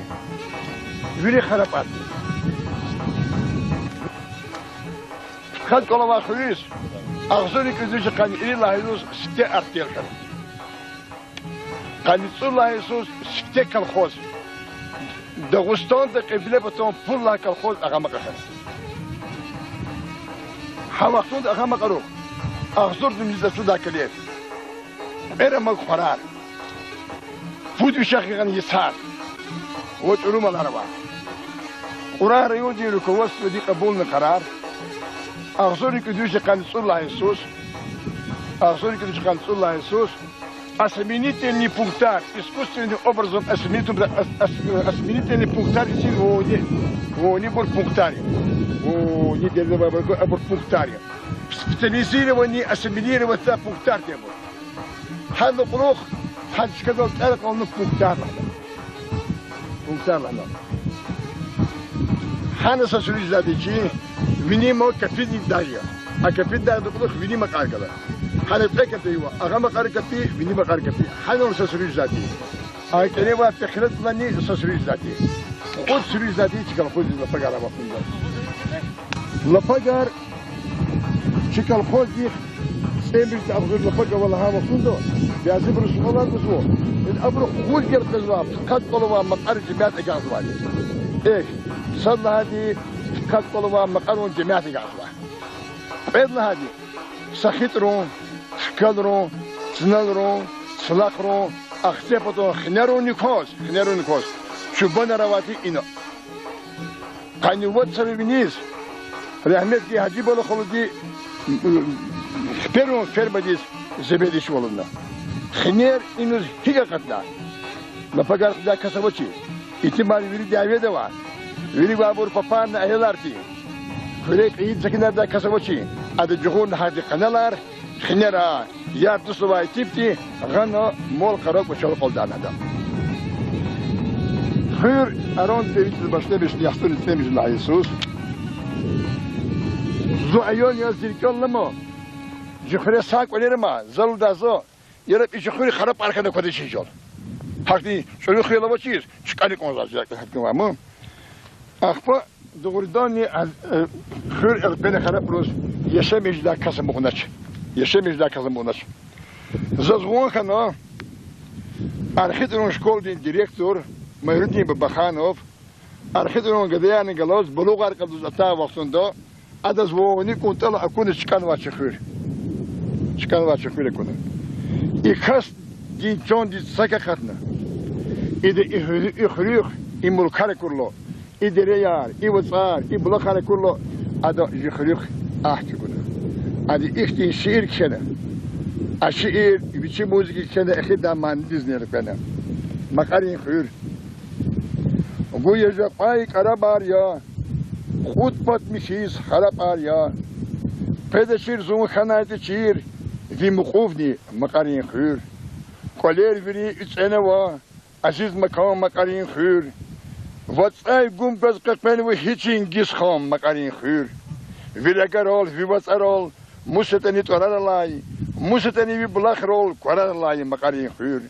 يري خرابات خد كل ما خليس أغزوني كذوش كان إلى الله يسوس ستة أرتيل كان يسوع الله يسوس ستة كالخوز دغستان دقبلة بتوم فل الله كالخوز أغامق خير حواقتون أغامق روح أغزور دمجة سودا كليت إرم القرار فود بشاخي غني يسار وتعلوم الأربعة قرار يودي لكوس ودي قبول القرار أغزوري كدوش كان صلى الله يسوس أغزوري كدوش كان صلى الله يسوس أسمينيتني بونكتار إسكوستني أوبرزون أسمينيتني بونكتار يصير هوني بور بونكتاري هوني دير بابا بور بونكتاري فتنيسير وني أسمينير وثا بونكتار تيبو هذا قروخ هذا كذا تعرف أنه بونكتار لنا حنا سأسولي زاديكي ويني ما كفيدي داريا أكفيد دار دكتور ويني ما كاركلا حنا تكتيوا أغام كاركتي ويني ما كاركتي حنا سأسولي زادي أكني ما تخلط مني سأسولي زادي قد سولي زادي تكال خوز لفجار ما فينا لفجار تكال خوز سيمبل تأخذ لفجار والله ما فينا بيعزف رسول الله بسوا الأمر خوز جرت الزواب قد قلوا مقر جماعة إجازوالي إيه صلى هذه قد قلوا مقر جماعة إجازوالي بيدنا هذه سخيترون سكالرون سنالرون سلاخرون أختفطون خنيرون نيكوز شو بنا رواتي إنا كان يوت سببينيز رحمت دي هجيب له خلودي خبرون فربديس زبيديش ولنا خنير إنه هي قتلا ما فقر دا كسبوشي إتمار يريد دعوة دوا يريد بابور بابان أهلارتي فريق عيد سكنار دا كسبوشي هذا جهون هذه قنالار خنيرا يار تصوى تيبتي غنى مول قرق وشال قلدان هذا خير أرون تريد البشتبش ليحصل التامج الله يسوس زو عيون يزير كل لما جخري ساق وليرما زلو دازو يرب جخري خراب على كذا كذا شيء جال حقني شو يخري لما شيء شكاني كم زاجك حكم عمو أخفى دورداني خير البنا خراب روز يشمج دا كسم بغناش زازغون كنا Архитектурный школьный директор Майрудин Бабаханов, архитектурный гадяный галоз, булугар кадуз ата вахтунда, адаз вони кунтала акуны чкан вачхыр. Чкан вачхыр акуны. И хас дин чон дит сака хатна. Иде ихрих и мулкар курло. Иде реяр, и вацар, и булахар курло. Ада ихрих ахтикуна. Ади ихтин шиир кшена. Aşiir, biçim müzik içinde ekide mandiz nerede? Makarin khur. Goyeza pay karabar ya. Khud patmişiz karabar ya. Pedeşir zum khanayt çir. Vi muqufni makarin khur. Koler veri üçene va. Aziz makam makarin khur. Vatsay gumbaz qaqmen ve hiçin gis kham makarin khur. Vilagarol, vivatsarol, musetani toraralay. Musitani vi blach rol kwarar lay makarin khur.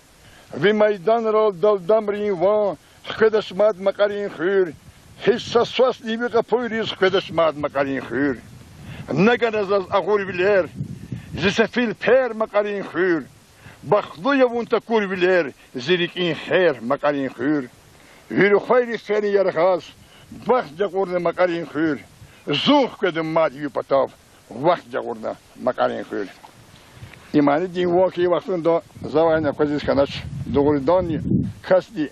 Vi maidan rol dal damrin wa khedashmad makarin khur. Hissa swas ni vi qapoyris khedashmad makarin khur. Naganaz az aghur biler. Zisafil per makarin khur. Bakhdu yavun takur biler. Zirikin khair makarin khur. Wir khayri khani yarkhas. Bakh jagurna makarin khur. Zukh kedem mad yu patav. Vakh jagurna makarin khur. İmani din vaki vaktinde zavayna kaziz kanaç doğrudan kasti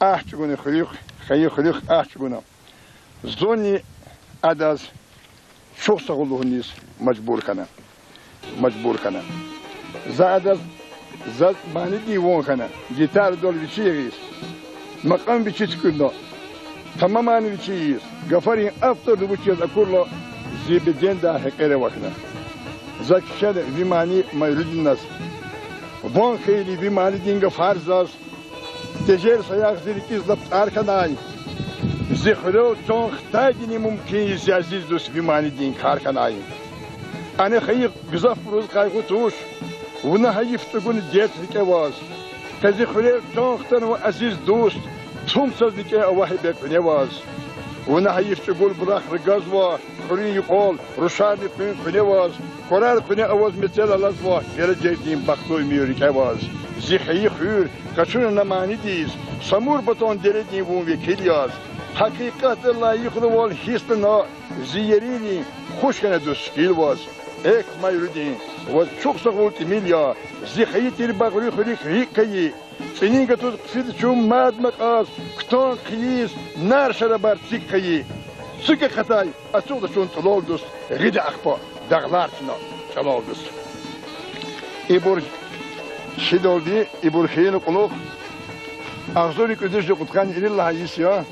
ahçugunu khuyuk khayı khuyuk ahçugunu zoni adaz çok sağlıhuniz mecbur kana zadaz zat mani din vokana gitar dol biçiyiz makam biçitkunda tamamen biçiyiz gafarin after bu çiz akurla zibeden da hekere vakna Zakşede vimani mayrudinnas. Von khayli vimani dinga farzas. Tejer sayak zirikiz lap arkanay. Zikhro ton xtagini mumkin aziz dus vimani din karkanay. Ana khayq gzaf ruz qaygu tush. Una hayiftugun jetlik avaz. Kazikhro ton xtan wa aziz dost. Tumsazlik awahibek nevaz. Una hayiftugun brakh rgazwa. Khuri yqol rushadi pin nevaz. Korar pine avaz mesela lazva geleceğin baktoy miyorik avaz zihi khur kaçın namani diz samur baton derediğin bu vekiliyaz hakikat layıklı ol histna ziyerini hoşgene düskil vaz ek mayrudin ve çok sağult milya zihi tir bagri khuri khikayi senin gatuz qsid çum mad maqas kton qiyiz nar şarabar tikkayi sıkı khatay asıqda çun tololdus gida akpa dağlar şuna çalaldız. İbur şidoldi, ibur xeyni quluq. Ağzuri küdüzü qutkan ilillah yisya.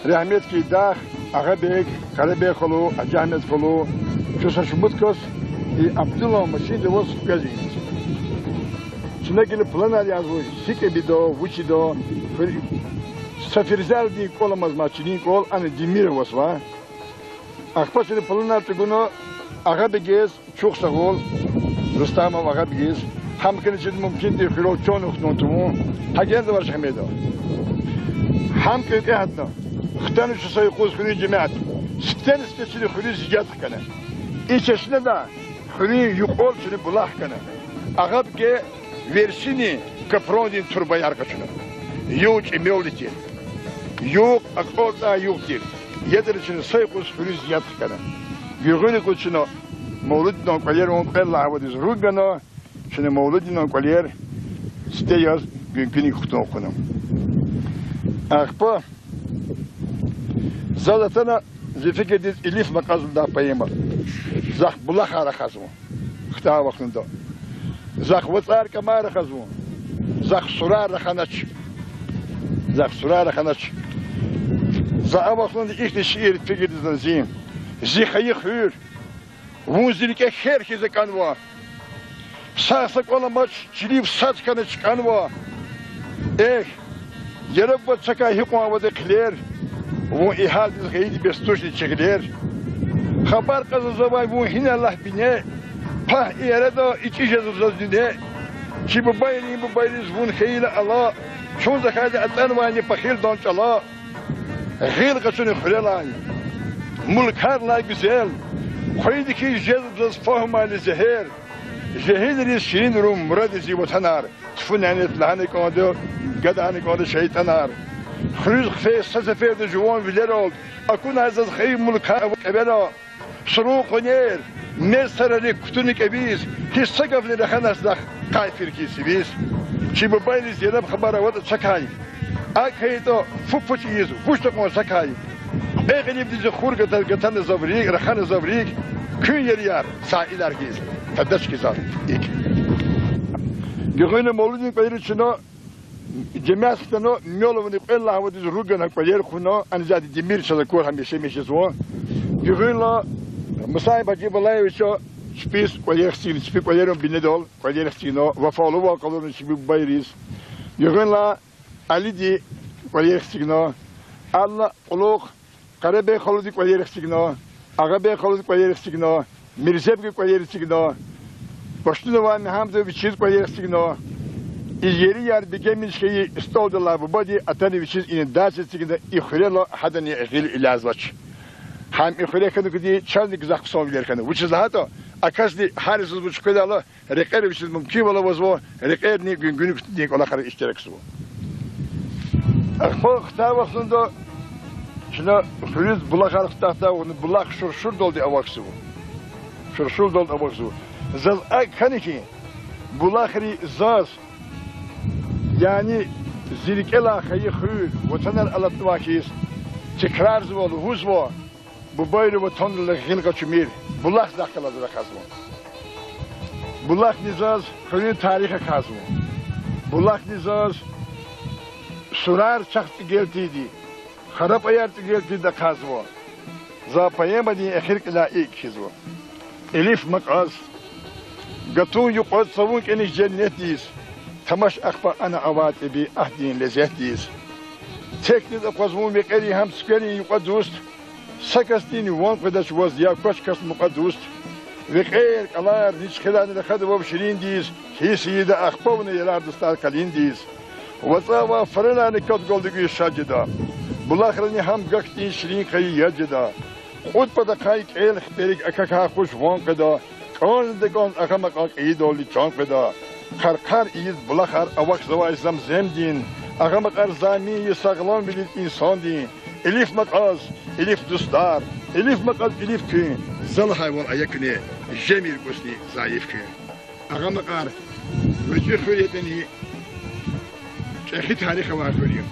Rahmet ki dağ, Ağabek, Karabek qulu, Acahmet qulu. Çosa şumutkas, Abdullah Maşid was gaziniz. Şuna gelip planar yazıyor. Sike bido, vuçido. Safirzal di kolamaz maçinin kol, anı dimir was va. Akpasını planar tugunu Ağabey'giz çok sağ ol. Rustamov Ağabey'giz. Hamkin için mümkün değil. Khiro çon uxnuntumu. Hagen de var şahmedo. Hamkin ehadna. Xtan şu sayquz khiri cemaat. Siten istesini khiri ziyad kana. İçesine de khiri yuqol şunu bulah kana. Ağabey versini kaprondin turbayar kaçına. Yok emoliti. Yok aqolda yoktir. Yedir için sayquz khiri ziyad kana. Gürgünü kuçuna mevluddan kwalir on qella avadiz rugana şunu mevluddan kwalir steyaz günkünü kutun okunam. Akpa zadatana zifikediz ilif maqazında payema. Zah bulaq ara khazmu. Xta vaqtında. Zah watsar kamara khazmu. Zah surar khanach. Zah surar khanach. Zah vaqtında ilk şiir fikredizden zim. Zihi khur. Vuzilike herkese kanva. Sağsak olamaz, çilip saç kanı çıkanva. Yarabba çaka hikma vade kler. Bu ihal biz gaydi bestuşni çekler. Haber kazı zavay bu hin Allah bine. Pah irada içi jezuzaz dine. Ki bu bayriz vun khayla Allah. Çon zakade atan vani pakhil don çala. Ghil qasuni khulelay. Mulkarlar güzel. Koydaki jezuzaz fahmali zehir. جهل شيرين روم مراد زي وتنار تفنانت لهاني كودو قداني كودو شيطانار خريج خفي سزفير دو جوان فيلرول اكون عزاز خير ملكا وكبلا شروق ونير نسر لي كتونيك ابيز هي سقف لي خناس دخ قايفر كي سيبيس شي موبايل زيرب خبره ود سكاي اكيدو فوفوتيز فوشتو سكاي اغني بدي خور قتل زبريك رخان زبريك كل يريار سائل كيز تدش كيزار إيك جهنم مولودين قير شنو جماعة شنو ميولوني قل الله ودي زروجنا قير خنا أنا زاد دمير شذكور هم يشمي زوا جهنم مساي بجيب الله يشوا سبيس قير سين سبيس قيرهم بندول قير سينو وفالوا وقالوا سبيس بايريس جهنم علي دي قير سينو الله قلوق قربي خلودي قير سينو عقبه خلود قير سينو مرزب قير سينو باشتنو وان هم دو بيشيز قير سينو يجري يار بيجمش كي استود الله ببدي اتاني بيشيز ان داس سينو يخرلو حدن يخيل الازواج هم يخرل كانو كدي چالني زاق سوغلر كانو which is هاتو اكاسدي حارس بوش كدالو رقير بيشيز ممكن ولا وزو رقير ني günlük ديك ولا خر اشتراك سو اخو ختاوخندو شنو فلوس بلاخ عرفتها ونبلاخ شرشور دول دي أواكسو شرشور دول أواكسو زل أكنيكي بلاخري زاز يعني زيرك إلا خي خير وتنر على التواكيس تكرار زوال وهوزوا بباير وتنر لخيلك شمير بلاخ داخل هذا خازو بلاخ نزاز خير تاريخ خازو بلاخ نزاز سرار شخص جلتي دي خراب ايار تجلتي دا خازو زا پايما دي اخيرك لا ايك خزو اليف مقاز قطو يقعد صوونك اني جنتيس تمش اخفى انا اواتي بي اهدين لزيتيس تكنيد اقوزمون بقري هم سكري يقعد دوست سكستيني وان قدش وز يا كوش كس مقعد دوست بخير قلار نيش خلاني لخد وبشرين ديس هي سيدة اخفوني يلار دستار كالين ديس وصاوا فرلاني كت قولدقي شاجدا بالاخرني هم قاكتين شرين خي يجدا خود بدا خايك ايل خبريك اكاكا خوش وان قدا كون دقون اخمق اك ايدولي چان قدا خرقار ايز بالاخر اوك زواج زمزم دين اخمق ارزامي يساغلان بلید انسان دين اليف مقاز اليف دوستار اليف مقاز اليف كين زل حيوان ايكني جميل قسني زايف كين اخمق ار وجه خريتني اخي تاريخ واخرين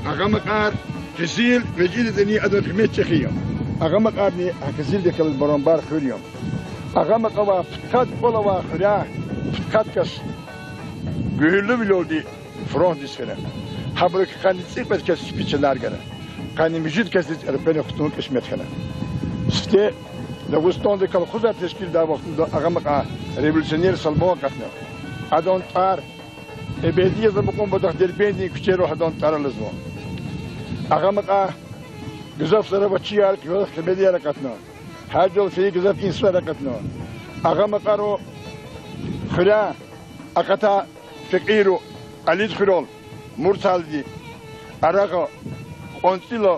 أغمقار كزيل وجيل دني أدون خميت شخية أغمقارني كزيل ديك البرامبار خوريوم أغمقوا فتكات ولا واخريا فتكات كس قهلو بلودي فرون ديس كنا حبرك كان يصير بس كس بيتشنار كنا كان مجد كس ربنا خطون كسمت كنا سته لو استون ديك الخزر تشكيل دا وقت أغمقا ريفولوشنير سلمون قتنا أدون طار ابدیه زمکون بدخ دربینی کچه رو هدان تر لزمون. اغمقه گذاف سر بچی هر کی وقت بدی حرکتنا. هر جل فی گذاف اینسو حرکتنا. اغمقه رو خلا اقتا فقیرو علید خرال مرسال دی. عراقا قنصلا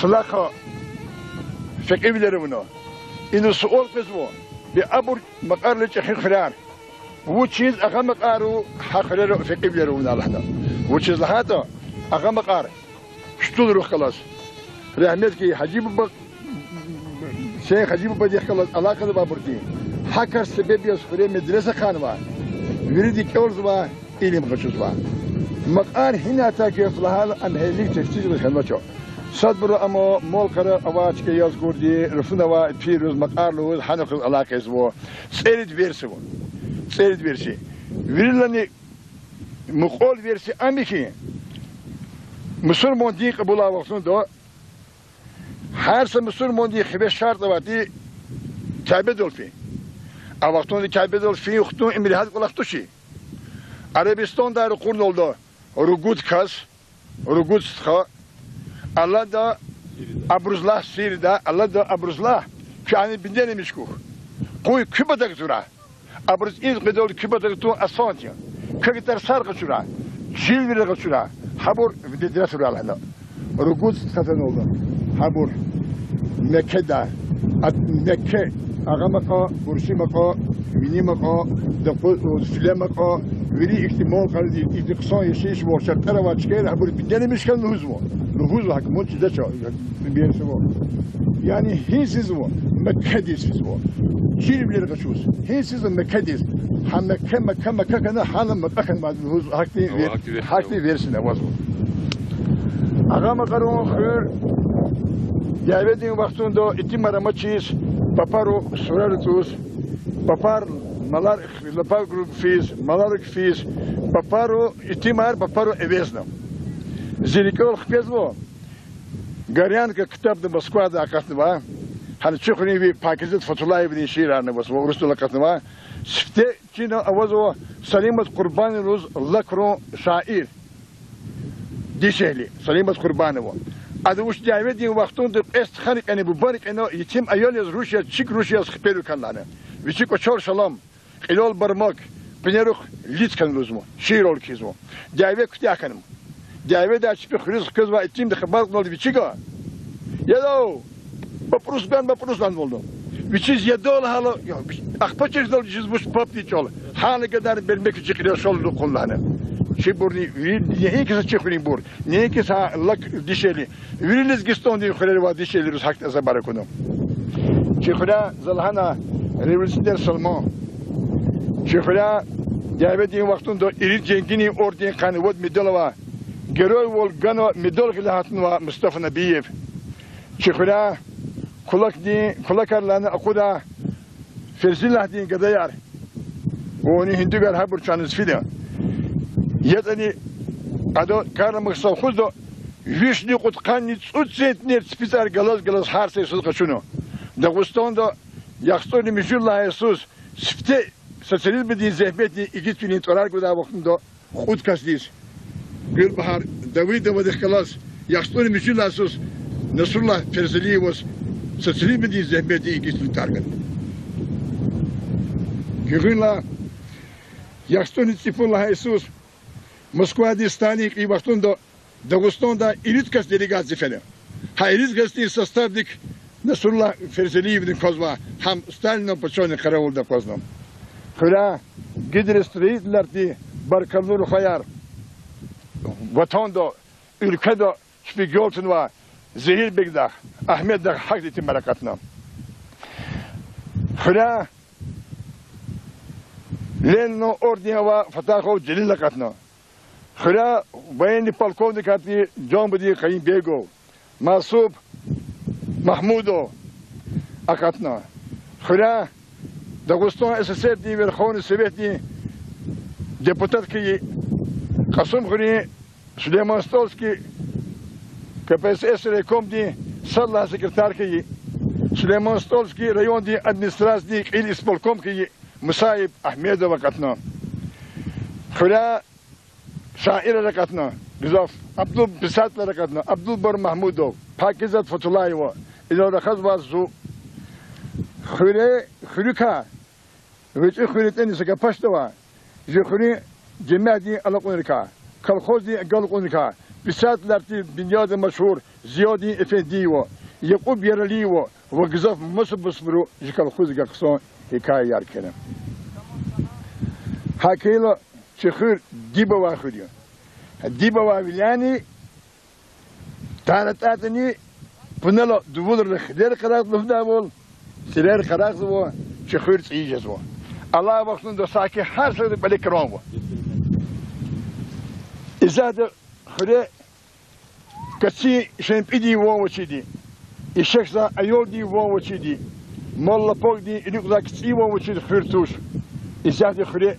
سلاخا فقیر بیلرمونا. اینو سوال قسمون. به ابر مقار لچه خیران. وچیز اغمق آرو حقره رو فقیب لیرون الله وچیز لحاتا اغمق آر شتول رو خلاص رحمت کی حجیب بق شیخ حجیب بدی خلاص علاقه با بردی حکر سببی از خوري مدرسه خانوا ویردی کورز با علم قشوز با مقار هنا تا که فلحال ام هلیک تشتیج خدمت شو صد برو اما مول قرا اواج که یاز گردی رفنا و پیروز مقار لوز حنق علاقه زو سرید ورسو سرید ورسی ویرلانی مقول ورسی امیکی مسلمان دی قبول وقتون دو هر سه مسلمان دی خبر شرط وقتی کعبه دلفی وقتون کعبه دلفی وقتون امریت قلقتوشی عربستان در قرن oldu رگود کس رگود سخا الله دا ابرزله سیرده الله دا ابرزله که انی بندن میشکو کوی کبادک زورا ابرز این قدول کبادک تو اسانتیا که در سر قشورا جیل ویره قشورا حبور بدرس رو الله رگود سخن oldu حبور مکه دا مكة أغمقا برشمقا وينيمقا دقل فلمقا وري احتمال قال اقتصان يشيش وشرط أنا واشكال هبول بدني مش كان نهوزوا حكمون شدة شو بيرسوا يعني هيسزوا مكديس فيزوا شيء بيرغشوس هيسزوا مكديس هم مكة كنا حالا متأخر مع النهوز حكتي فيرسنا وزوا أغمقا رون خير يعودين وقتون دو اتمارا مچيس بابارو سورارتوس بابار مالار لبار جروب فيز مالارك فيز بابارو اتمار بابارو اويزنا زيريكول خبيزو غاريان كتاب دو مسكوا دا قاتنوا هل تشخني بي باكيزت فتولاي بن شيران بس ورستو لقاتنوا سفته كينا اوزو سليمة قربان روز لكرو شاعر دي شهلي سليمة قربانه هذا وش جايبين وقتون ده استخارك أنا ببارك أنا يتم أيال از روسيا تشيك روسيا خبيرو كان لنا ويشيك وشور سلام خلال برماك بنيروخ ليت كان لازمه شيرول كيزمه جايبين كتيا كانم جايبين ده شبه خريص كذا يتم ده خبرك نول ويشيكا يدو ببروس بان ولدم ويشيز يدول هلا أخبرتش دول جيز مش بابتي شال حاله قدر بالمك تشيكريا شال لو كل لنا شيء بورني نهيك ساتشيخوني بور نهيك سا لك ديشلي ويرلز جستون دي خلال وادي شيء روز حق أزبار كنوا شيخنا زلهنا ريفولسيونير سلمان شيخنا جايبين وقتون دو إريد جنگيني أوردين قانوات ميدلوا جروي والجانو ميدل خلاتنا مصطفى نبيف شيخنا كلك لنا أقودا فرزيل هدين قديار وني هندوغر هبر شانز فيدا يعني هذا كان مقصود خذوا ويشني قد قاني تصيد نير سبيزار جلاس حارس يسوع كشنو داغستان دا يخطوني مجول الله يسوع سفته سلسلة بدي زهبتي إجت فيني تورار كذا وقت دا خود كسديس قل بحر داوود ودي خلاص يخطوني مجول الله يسوع نصر الله فرزلي وس سلسلة بدي زهبتي إجت فيني تارجن يقول لا يخطوني تسيب الله يسوع Москва дистаник и вахтун до Дагестан да иридкас делегации феле. Ха иридкас ти составник Насрулла Ферзелиевны Козва хам Сталина почоны караул да Козном. Хыра гидрестридлерти Баркалнур Хаяр. Ватондо ülkede şpigoltun va zehir begdah Ahmet da hakdeti merakatna. Hıra Ленно ордена Фатахов Джелила катна. Хыра военный полковник от Джомбади Хаим Бегов, Масуб Махмудов Акатна. Хыра Дагестан СССР Верховный Совет депутатки Касум Хури Сулейман Столский КПСС Рекомди Салла секретарки Сулейман Столский районный администрации или исполкомки Мусаиб Ахмедова Катна. Хыра شاعر ركعتنا بزاف عبد بسات ركعتنا عبد البر محمودov Pakizat Fatulayev إذا رخص وازو خريكا ويش خريتني سكباشتوا جخري جماعي على قنركا كالخوزي قال قنركا بسات لارتي بنياد مشهور زيادي افنديو يقوب يرليو وقزاف مصب بسمرو جكالخوزي قصون حكاية ياركنا حكيلا شخير ديبا واخديو ديبا وابلاني تانتاتني بنلا دول الخدير قراط لفدابول سرير قراط زو شخير تيجي زو الله وقتن دو ساكي حرص بالك رامو إذا ده خري كسي شنبيدي ووشيدي الشخص أيودي ووشيدي مالا بودي إليك كسي ووشيدي خيرتوش إذا ده خري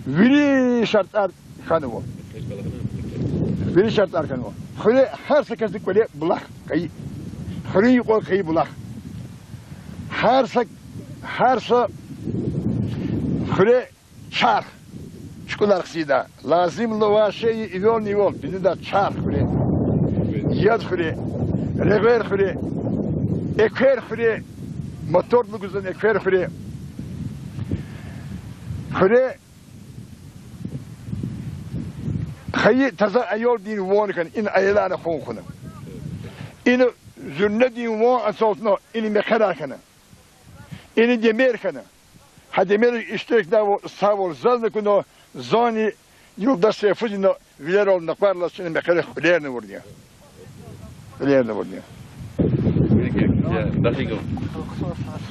veri şartlar kanıvo. Veri şartlar kanıvo. Xöre her sakazlık böyle bulak kayı. Xöre yuqor kayı bulak. Her xöre çarx. Şukular xida. Lazım lova şeyi ivol. Bizi de çarx xöre. Yad xöre. Rever xöre. Ekver xöre. Motorlu güzel ekver xöre. Xöre خي تزا أيول دين وانكن إن أيلان خونكنا إنه zürne mu asıltno ini mekarakana. İni demerkana. Ha demir iştek da savol zalne kuno zani yolda sefuzino viler ol nakvarla seni mekarak bilerini vurdu. Bilerini vurdu. Dakika.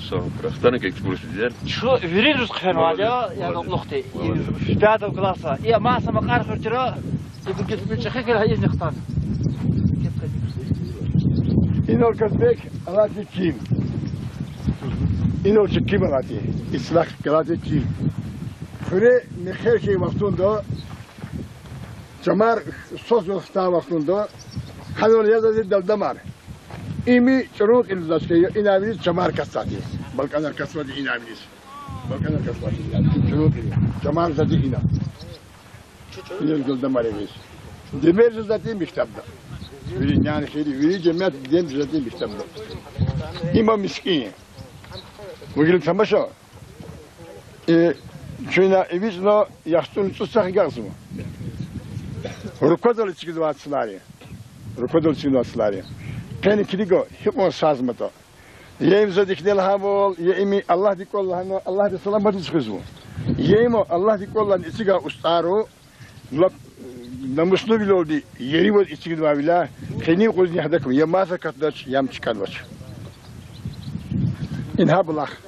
Sonra Kırgızistan'a geçti burası diyor. Şu virüs kıran ya nokta. Stadın klasa. Ya masa makar kırtıra. Gidip bir çıkı gel hayır noktan. İnol Kazbek alati kim? İnol kim alati? İslak alati kim? Fıre neher şey vaktunda Camar söz yoksa vaktunda Hanol yazdı daldamar. İmi çoruk ilzaşkayı inabiliz Camar kasati. Balkanlar kasati inabiliz. Balkanlar kasati. Çoruk Camar zati ina. İnol daldamar eviz. Demir zati miktabda. Veri yani veri cemiyet dem zati miktabda. İma miskin. Bugün tamaşa. Şuna eviz no yaştun tutsak gazmı. Rukodol çıkdı vaatslari. Rukodol çıkdı vaatslari. Peni kiligo hipon sazmato. Yem zadiknel havol yemi Allah dikollah Allah de selamat çıkızmı. Yemo Allah dikollah içiga ustaro namuslu biloldu yeri var içiga vavila peni kozni hadakum yamasa katdaç yam çıkarvaç. İnha bulak.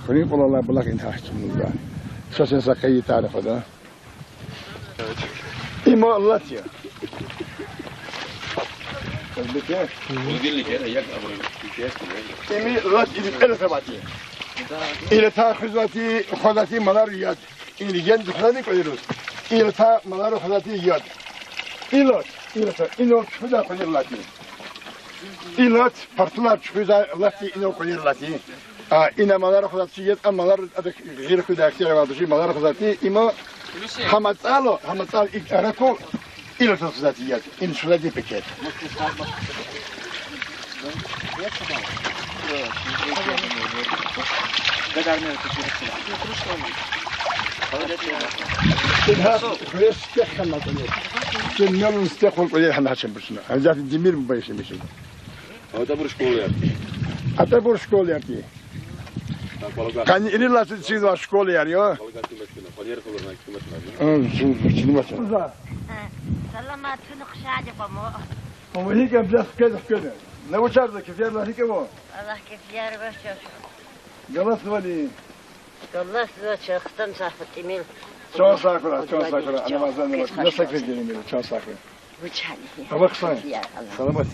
Kuni kolallah bulak inha çıkmında. Şaşın sakayı tarifa da. İmo Allah ya. Emi rat ilip ele sabati. İle ta hizmeti khadati malar yad. İle gen dukhani koyuruz. İle ta malar khadati yad. İlat inol şuda koyurlati. İlat partular şuda lati inol koyurlati. İna malar khadati yad amalar adak gayr khudaki vardı malar khadati ima hamatsalo ilk arako İle ta khadati yad. İn şuda peket. إنها فريش تحكم عليه. جنّال مستقبل قليل إحنا هاشم برشنا. هذا الدمير مبيش مشي. Hadi burası kol yer. Hatta bu şkol yaptı. Kan ini lah sih dua şkol yer ya. Şimdi mesela. سلامتون خشاعة فمو Ama hiç yapacağız kede. Ne uçardı ki fiyatlar hiç mi? الله كيف يا رب Galas vali. والله سوى شخصا صاحبة إيميل Çok sakura. Namazdan ne sakra gelin böyle çok sakra. وجهني Bak sen. Selamat.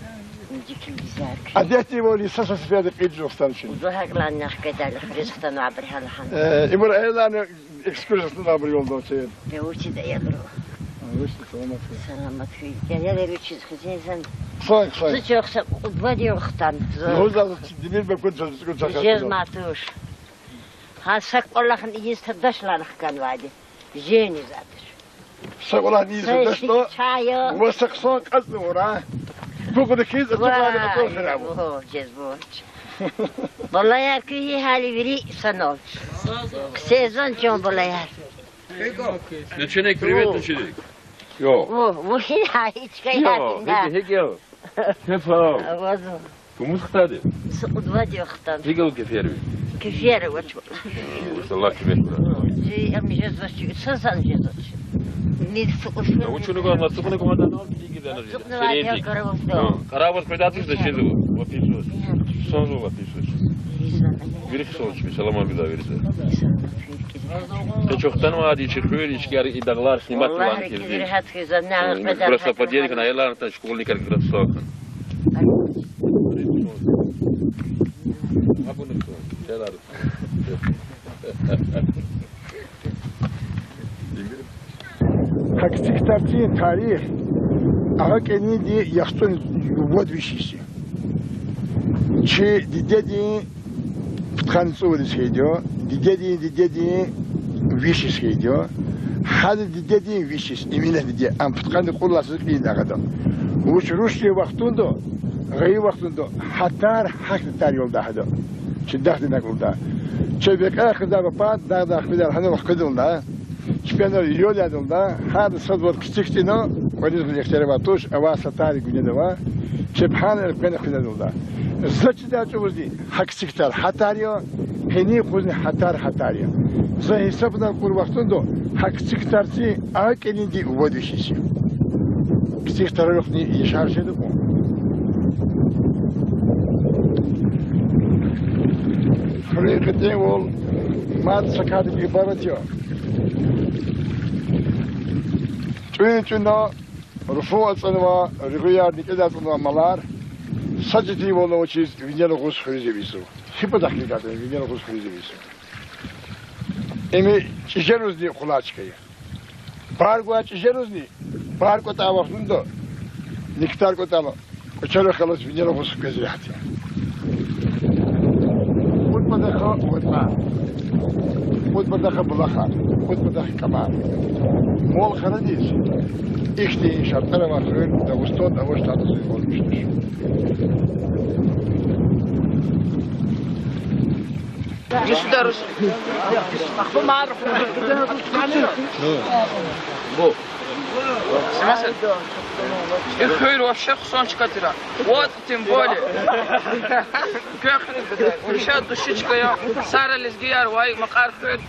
نجيك الجزائر Adeti vali sasa fiyatı kıyıcıktan şimdi. وزهق لنا نحكي ذلك رزقنا نعبرها لحن İmur eğlen ekskursiyasını da bir yolda o şey. بوجه ده يضرب Selamat. سلامت فيك يا ريت تشيز خزيزن Say. زوج يخسر ودي يختن Hozda demir bekun çocuk جيز ما توش هاسك والله خن يجيز تدش لنا كان وادي جيني زادر Sakola değil sözleşme. شايو Ve saksan kazdı ora. Bu kadar kez açıklarına bakıyorsun bu. اوه جزبوت والله يا كي هالي بري سنول سيزون جون والله يا Ne çenek privet ne çenek? Yok. مو هاي هيك كي Yok. Hek yok. Kefa. وزو Kumus kıtadı. سقط وادي اختن Hek yok kefervi. كفير وجه Allah kibet bura. جي ام جزوت سنسان جزوت نيد سقط Uçunu koyma, sıkını koymadan al bir gidelim. سقط وادي كروس Karabas pedatız da şeydi bu. Vapisos. Son bu vapisos. Bir sonuç bir selam bir daha verirse. Çoktan vadi çıkıyor, içkiler iddialar snimat والله falan كثير geldi. هات في زنا Burası padiyelik na ayarlar tan şkolni kar kırıp soğuktan. Ha bunu şeyler. Hakiki kitapçı tarih. Aha kendi diye yaxtun yuvod vişisi. Çi didedi pıtkan soğudu şey diyor. Didedi vişis şey diyor. Hadi didedi vişis emine diye. Am pıtkan kullasız değil kadar. Uç Rusya vaktunda gayı vaktunda hatar haktar yolda hada. Çiğdahdı nakulda. Çebek ahıda bapa dağda ahıda hanım akıdılda. Şüpheler yol yadılda. Hadi sazvat küçüktino. Koyuz bilekleri var tuş. Ava satari günede var. سبحان ربنا خلنا الله زلت دا توزي حق سكتار حتاريا هني خوزني حتاريا زي حسابنا كل وقتن دو حق سكتار سي اكلين دي ودشيشي سكتار رخني يشار شدو حقيقة وول ما تسكاد العبارة تنا رفوع الصنوة رغيار نكذا صنوة ملار سجدي والله وشيز فينيا لغوس خريزي بيسو هيبا دقيقة فينيا لغوس خريزي بيسو إمي تجروز دي خلاص كيا بارقوا تجروز دي بارقوا تاوخن دو نكتار كتالا وشلو خلاص فينيا لغوس خريزي حتى خود بدخا خود بدخا بلاخا خود بدخا كمان مول خرديش İşte şartlara bakıyor, Ağustos, tadı olmuştur. Göster. Bu maruf. Bu. Mesela. Yürüyor o şık son çıkartıra. Вот тем более. Kökünü bedel. Uşağı dışı çıkıyor. Sara lezgiyar vay makar köyt.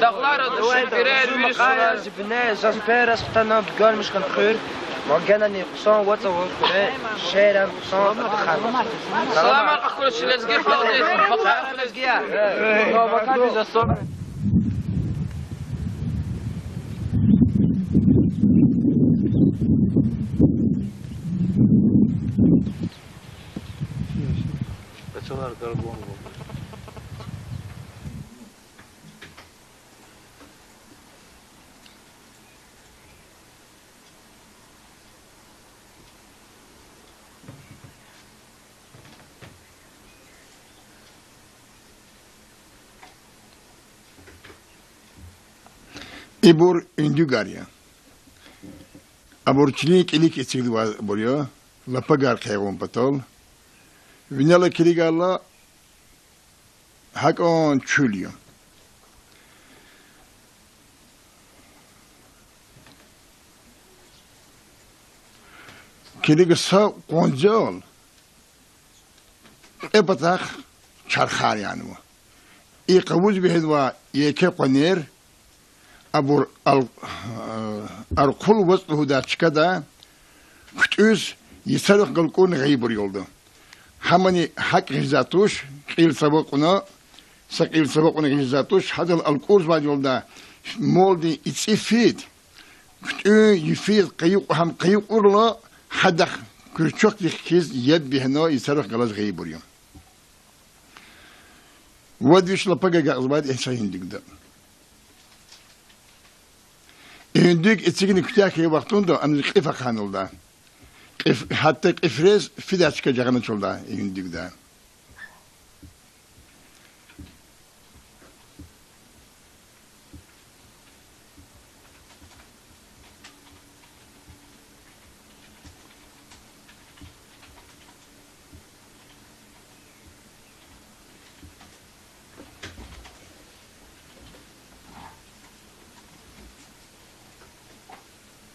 Dağlar dışı birer bir sürü. Zibine zasperas tanam görmüş kan khir. Maganani son what's over şehrem son khar. Salam akıl lezgi halde. Makar lezgiyar. Makar bize son. Kaçalar karbon. İbur Indügarya. Aborçilik ilik içildi boruyor. Lapagar kaygon patol. Vinala kirigalla hakon çülüyor. Kirigasa konjol. Epatak çarxar yani bu. İyi kavuz behedva yeke panir. Abur al-kul vasluhu da çıkada kütüz yisarık galkun gaybur yoldu. Hamani hak gizatuş, qil sabaquna, saqil sabaquna gizatuş, hadal al-kurz var yolda moldi içifid. Kütü yifid qayuq ham qayuq urla hadak küçük kiz yed bihna yisarık galaz gaybur yol. Wadviş lapaga gazbad ihsayin digda. Ündük içigini kütüyakaya vaktunda anı qifa kanılda. Hatta qifrez fida çıkacağını çolda ündükde.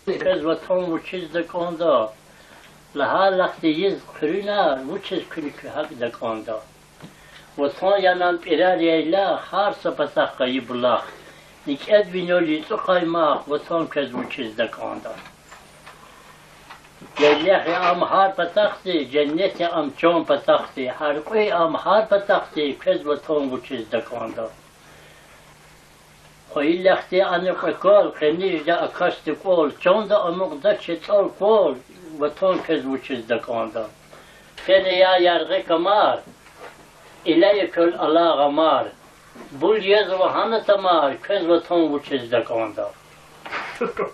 Because what home which is the condo, la lakti yiz kurina which is kulik hak the condo. What home yanan pirariya har sapasakha yibullah. Nik edvinoli tukayma what home because which is the condo. Yellah am har patakti cennet am chon patakti har koy am har patakti because what home which is the condo. وإلختي أنا قول خني إذا أكست قول شون ده أمقدر شتول قول وتون كز وشز دكاندا فين يا يرغي كمار إلى كل الله غمار بول يزو هنا تمار كز وتون وشز دكاندا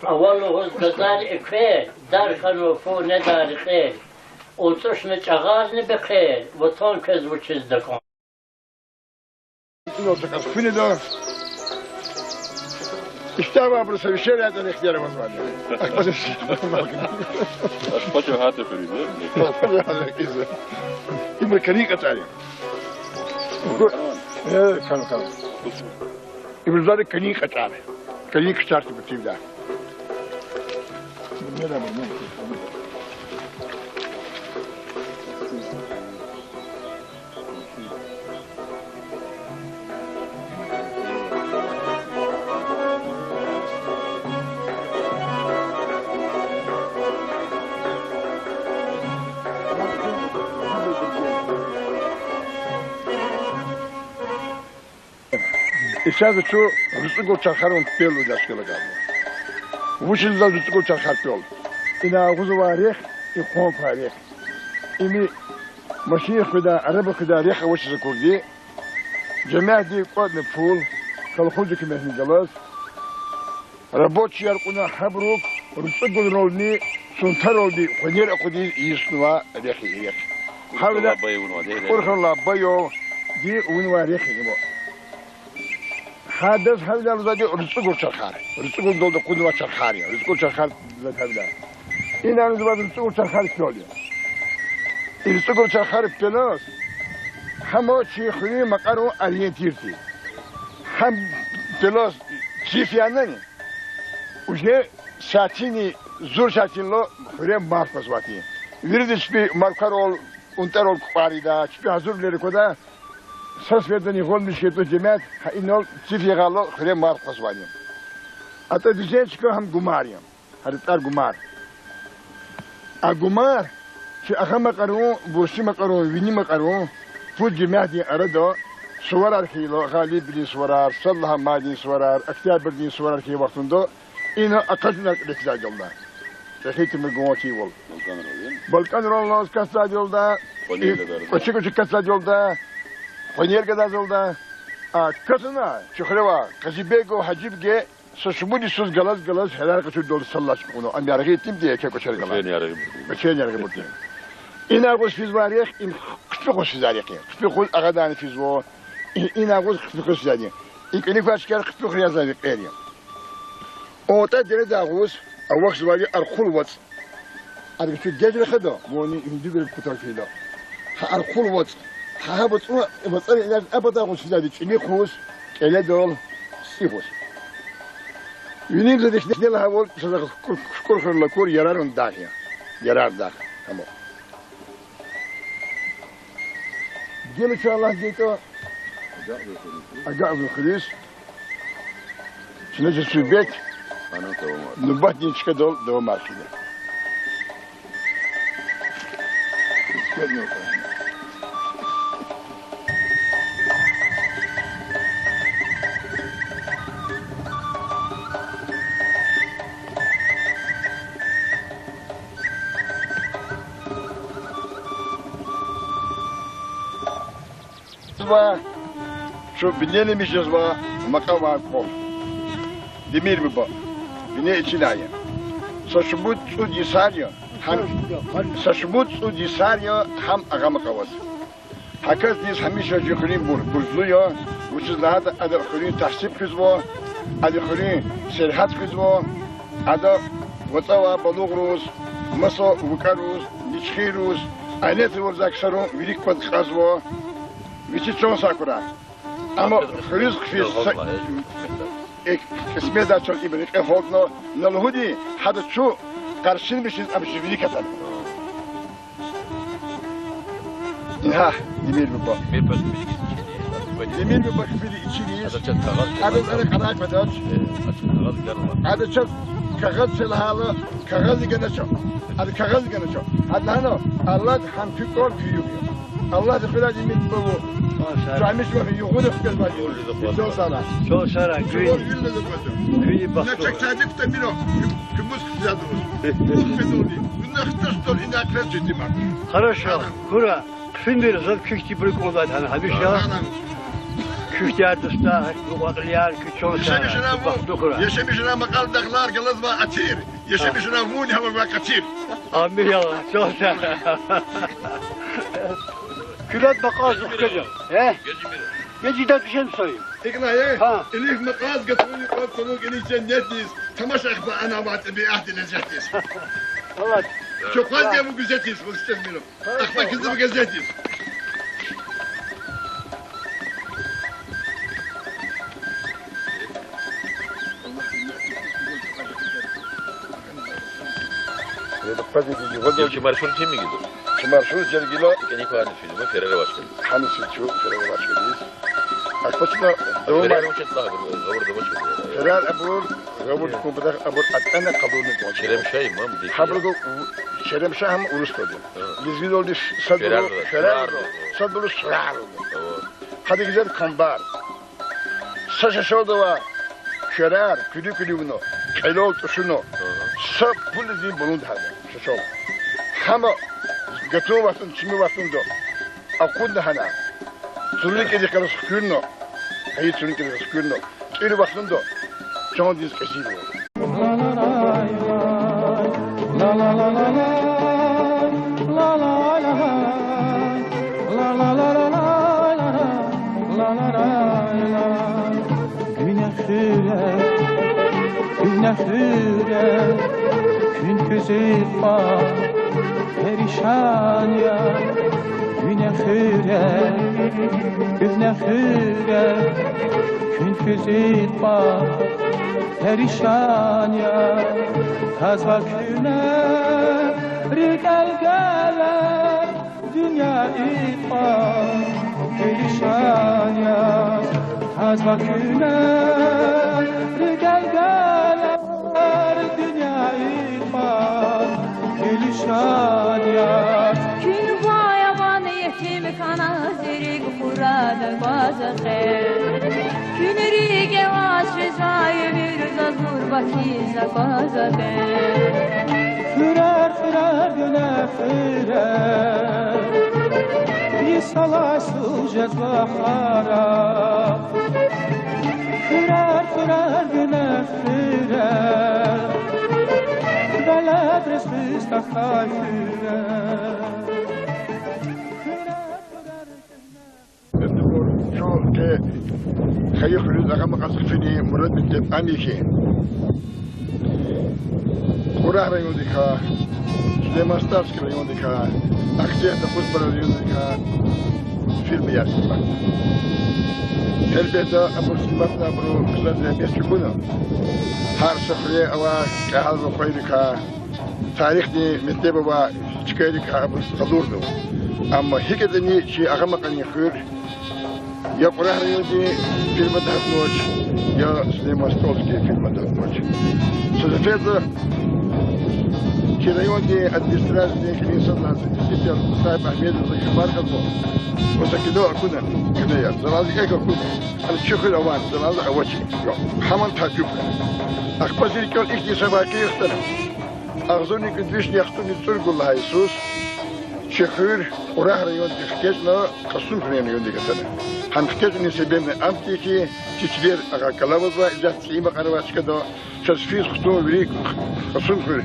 أولو هز كزار إكفير دار خلو فو ندار خير وتوش نتشغاز نبخير وتون كز وشز دكاندا İşte var burası bir şey yerden ihtiyarımız var. Başka hatı fırıydı. İmre kanik atarım. Evet, kan. İmre zari kanik atarım. Kanik şartı bitirdi. Сейчас что, русского чахарон пел для школы гал. Вучил за русского чахар пел. И на гузоварех и хонфарех. Ими машин куда, арабы куда реха вучи за курди. Джамяди кодный фул, колхозик мехни галас. Рабочий аркуна хабрук, русского ролни, сунтаролди, хонера куди иснува рехи рех. Хавда, урхала байо, ди унва рехи его. هذا هذا الزاوية رزقه شرخار رزقه دولة قدوة شرخارية رزقه شرخار هذا إن أنا زمان رزقه شرخار كليه رزقه شرخار بلاس هم شيء خليه مكانه أريد تيرتي هم بلاس كيف يعني وجه ساتيني زور ساتين لو خليه مارك مسواتي ويردش بي ماركارول أنترول كباريدا شبي حضور ليركودا Сас ведани голни шето джемет, инол цифи гало хре мар пасваним. Ата дижечка хам гумарим. Харитар гумар. А гумар, чи ахама кару, бушима кару, винима кару, фуд джемет ди арадо, суарар хило, غالب بن سوارار، صلها مادي سوارار، اختيار بردين سوارار كي وقتندو، إنه أقدنا الإكزاج الله. تخيت من قوتي وال. بالكان رولوس كساج الله. وشكو كساج الله. Понер когда золда, а катана, чухрева, казибего хаджибге, сошмуди сус галас, хелар качу дол саллаш куно, амярги тим де ке кочер галас. Баченер гебутин. Ина гос физварих, им кспи гос физарих, кспи гос агадан физво, ина гос кспи гос физарих. И кени фашкар кспи хрязавик эрия. Ота дере дагус, а вакс вари архул вац. Аргчу гежре хадо, мони индигер кутар фила. Архул вац. هابط بطل إلى أبدا غش زادي تشيني خوش إلى دول سيخوش ينين زادي شديد لها بول صدق كل خير لكور يرار داخل يرار داخل تمام جل إن شاء الله جيتو أجا ابن خليس شنو في البيت نبات نيشك دول ماركينا شو بنيني مش جزوا مقام عقول دمير ببا بني إتشلايا سشموت سودي ساريا هم سشموت سودي ساريا هم أغام قواس هكذا ديس هميشة جخرين برزلويا وشز لهذا أدا خرين تحسيب كزوا أدا خرين سرحات كزوا أدا وطوا بلوغ روز مصا وكاروز نشخي روز عينات ورزاك سرون ويريك قد خازوا ويشي چون ساكورا اما رزق في اسمه دا چون ابريق هوغنو نلهودي حدا شو قرشين بشيز ابشيفيني كتن ها دمير ببا دمير ببا كفيلي اتشيليس هذا انا قرأت بدأت هذا شو كغز الهالة كغز جنشو هذا كغز جنشو هذا هنا الله هم في كل في يوم الله دخل دمير ببا جامش وفي يغود في قلبي شو صار كوي بخطو نتكتادك تمينو كمسك زادوس فدولي ونختشتول إنك لازم تمام хорошо كورا فيندر زاد كيشتي بريك والله أنا حبيشة كيشتي أرتستا وقليان كيشون سنة بخطو كورا يشمشنا مقال دخلار قلز ما أتير يشمشنا موني هم ما كتير آمين يلا شو سنة كلاد مقاز وخجل ها يجي داك شمسوي تقنا ايه اللي في مقاز قطوني قد كنوك اني جنتيس تماش اخبى انا وات بيعت نجاتيس والله شو قد يا ابو جزاتيس مستعمله اخبى كذب جزاتيس akpazidi Gel ki marşonu kim mi gidiyor? Marşonu Cergilo İkeni kuanı filmi Ferrari başkanı. Hamisi Çu Ferrari başkanıyız. Akpazida Ferrari uçakla orada başkanı. Ferrari abur Gavur kubada abur atana kadını koç. Şerem şey mi? Habrdo Şerem Şah hem Urusto'du. Gizgil oldu Sadulu Ferrari. Sadulu Ferrari. Hadi güzel kambar. Saça şolda var. Şerer, küdü bunu. Kelol tuşunu. Sap bunu bulundu hadi. Şol. Ama götü vasın, çimi vasın do. Akunda hana. Sürük edip kalı sıkırno. Hayır sürük edip sıkırno. İri vasın do. Çoğun diz kesili. La la la la la la la la la la la la la la güne hüre gün güzel bak perişan ya güne hüre gün güzel bak perişan ya kazva güne gel dünya ifan perişan ya kazva güne gel dünya ifan perişan ya Kün bayaban yetim kana zirik kurada bazıqe Kün rige vaş rızayı bir zazur bakiza bazıqe Fürer güne fürer Bir salasıl cezvahara Fürer güne fürer Veled rızkı istakay fürer Şu ki hayır hürüz ağamı kasıfini Murat Bittim Amiki. Kurah rayondika, Süleyman Stavski rayondika, Aksiyat'ta Kuzbar rayondika filmi yersin bak. Elbette Abu Simat'la bu kızlar bir çukunu. Her şehriye ava kahal ve koydika, tarihni mektebe ve çıkaydıka Abu Kadurdu. Ama hikayetini şey ağamak anıyıkır, ya Kurah rayondi filmi dağıtmış, ya Süleyman Stavski filmi dağıtmış. Sözefede ki rayonda administrasyonda insanlar sitler sahip ahmiyeti zayıflar kaldı. O şekilde akuna güneye. Zalazı ek akuna. Al çıkıyor avan. Zalazı avaçı. Hemen takip. Akbazir kol ilk sabahki yıktırım. Ağzını gündüz yaktım Turgullah Jesus. Çıkıyor Urah rayonda hikayetine kasım rayonda getirir. Hem hikayetin sebebini amti ki çiçler akalavuzla izatçıyı bakarı çıkıyor. Şasfiz kutu verik kasım kır.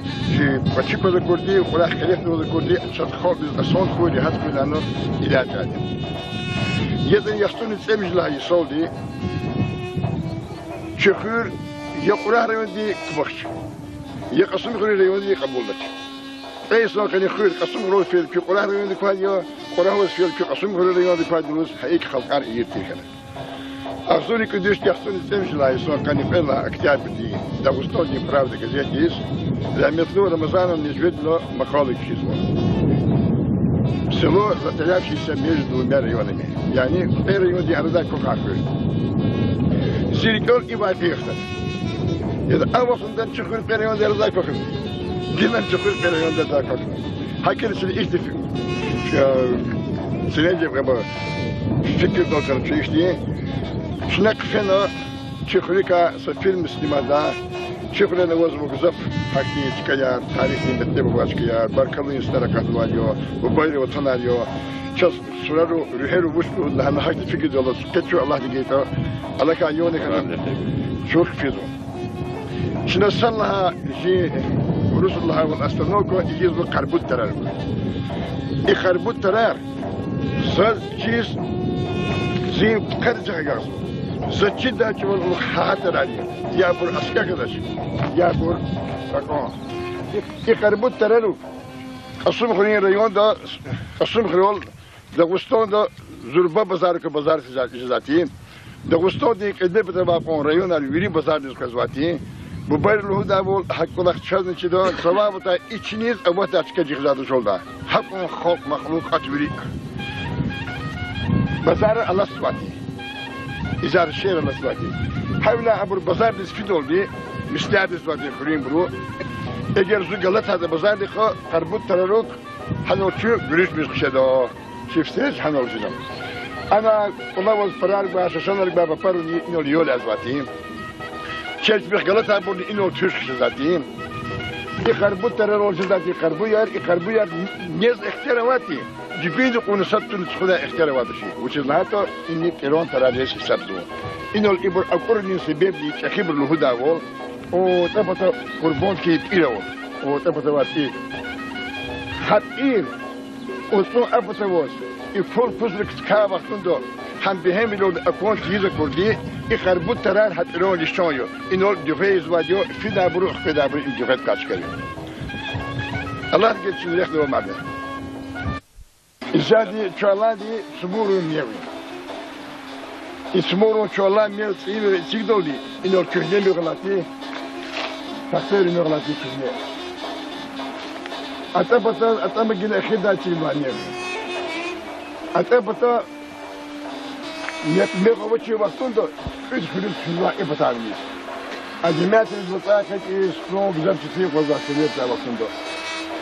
Açık da kurdi, Urah kalefte da kurdi. Şatkhol biz ason kurdi hat kulanır ilaç aldı. Yedin yaştığını semijlah yisoldu. Çıkıyor ya Urah rayonda kıvakç. Ya kasım kır rayonda kabuldaç. Eysan kan ykhir qasum ro fil ki Urah rayonda kwadiyo Urah was fil ki qasum kır rayonda kwadiyos hayk khalqar iyirti kana. Azuri kudüs yaxtın semijlah yison kan yfela aktab di. Дагустан правда газете есть. Для метро Рамазана неизвестно махалы число. Село, затерявшееся между двумя районами. И они в этой районе арзак кухахают. Зирикер и Вайпехта. Это Авафундан чухур период арзак кухахают. Динан чухур период арзак кухахают. Hakirisi ihtifik. Среднем как бы fikir doktor çıkıştı. Şuna kıfena Çiğrika film sinemada Çiğrika ne vazmu güzel hakiki çıkıyor tarihi mektebe başlıyor barkalı insanlar katılıyor bu bayrağı vatanalıyor çaz suraru ruheru vuşlu lahana hakiki fikir dolu keçiyor Allah diyeyim Allah ka yone kadar çok fizo şuna sallaha ji Resulullah ve astronoko iyiz bu karbut tarar karbut tarar söz çiz zim karıcığa Zaçida çuval hater ali. Ya bur asker arkadaş. Ya bur bakon. İkarbut terelu. Kasım khuni rayonda Kasım khirol Dağıstan'da Zurba bazar ke bazar zati. Dağıstan'da kedde bir bakon rayon al veri bazar kazvati. ببر له داول حق الله شان كده صوابته إيشنيز أبوته تكجي خزاد شولدا حق خلق مخلوق أتوري بازار الله سبحانه إزار الشيء الله سبحانه حاولنا أبو البازار نسفيدول دي مستعد سبحانه خرين برو اگر زو غلط هذا بازار دي خو قربوت ترروك حنوشو بريش بيشكشدا شيفتش حنوشنا أنا والله والفرار باششان اللي بابا باروني إنه اليول أزواتي شرط بخلط أبو إنه تشخ زاتي يقربوت تررول زاتي يقربو نيز اختياراتي جبين ونصبت نتخذها اختيارات شيء which is لهاتو إني إيران تراجعش سبتو إنه الإبر أقرني سبب لي تخبر له داول وتبغى قربان كيف إيران وتبغى واتي حتى وصو أبتوس يفول فزلك سكاب وقتندو هم بهم لون أكون جيزة كردي يخربوت تران حتى لون يشانيو إنه الجفاز واديو في دابرو الجفاز كاش كريم الله تقول شنو يخدموا معنا إزادي شالله دي سمورو ميوي سمورو شالله ميو تيجدولي إنه الكهنة مغلطي تكسر مغلطي كهنة أتبقى جينا خدا تيجوا ميوي أتبقى ميغوتشي وقتندو إيش فلوس فيها إبتالي الجماعة البطاقة يسكنون بزاف كتير وزاكرية تاع وقتندو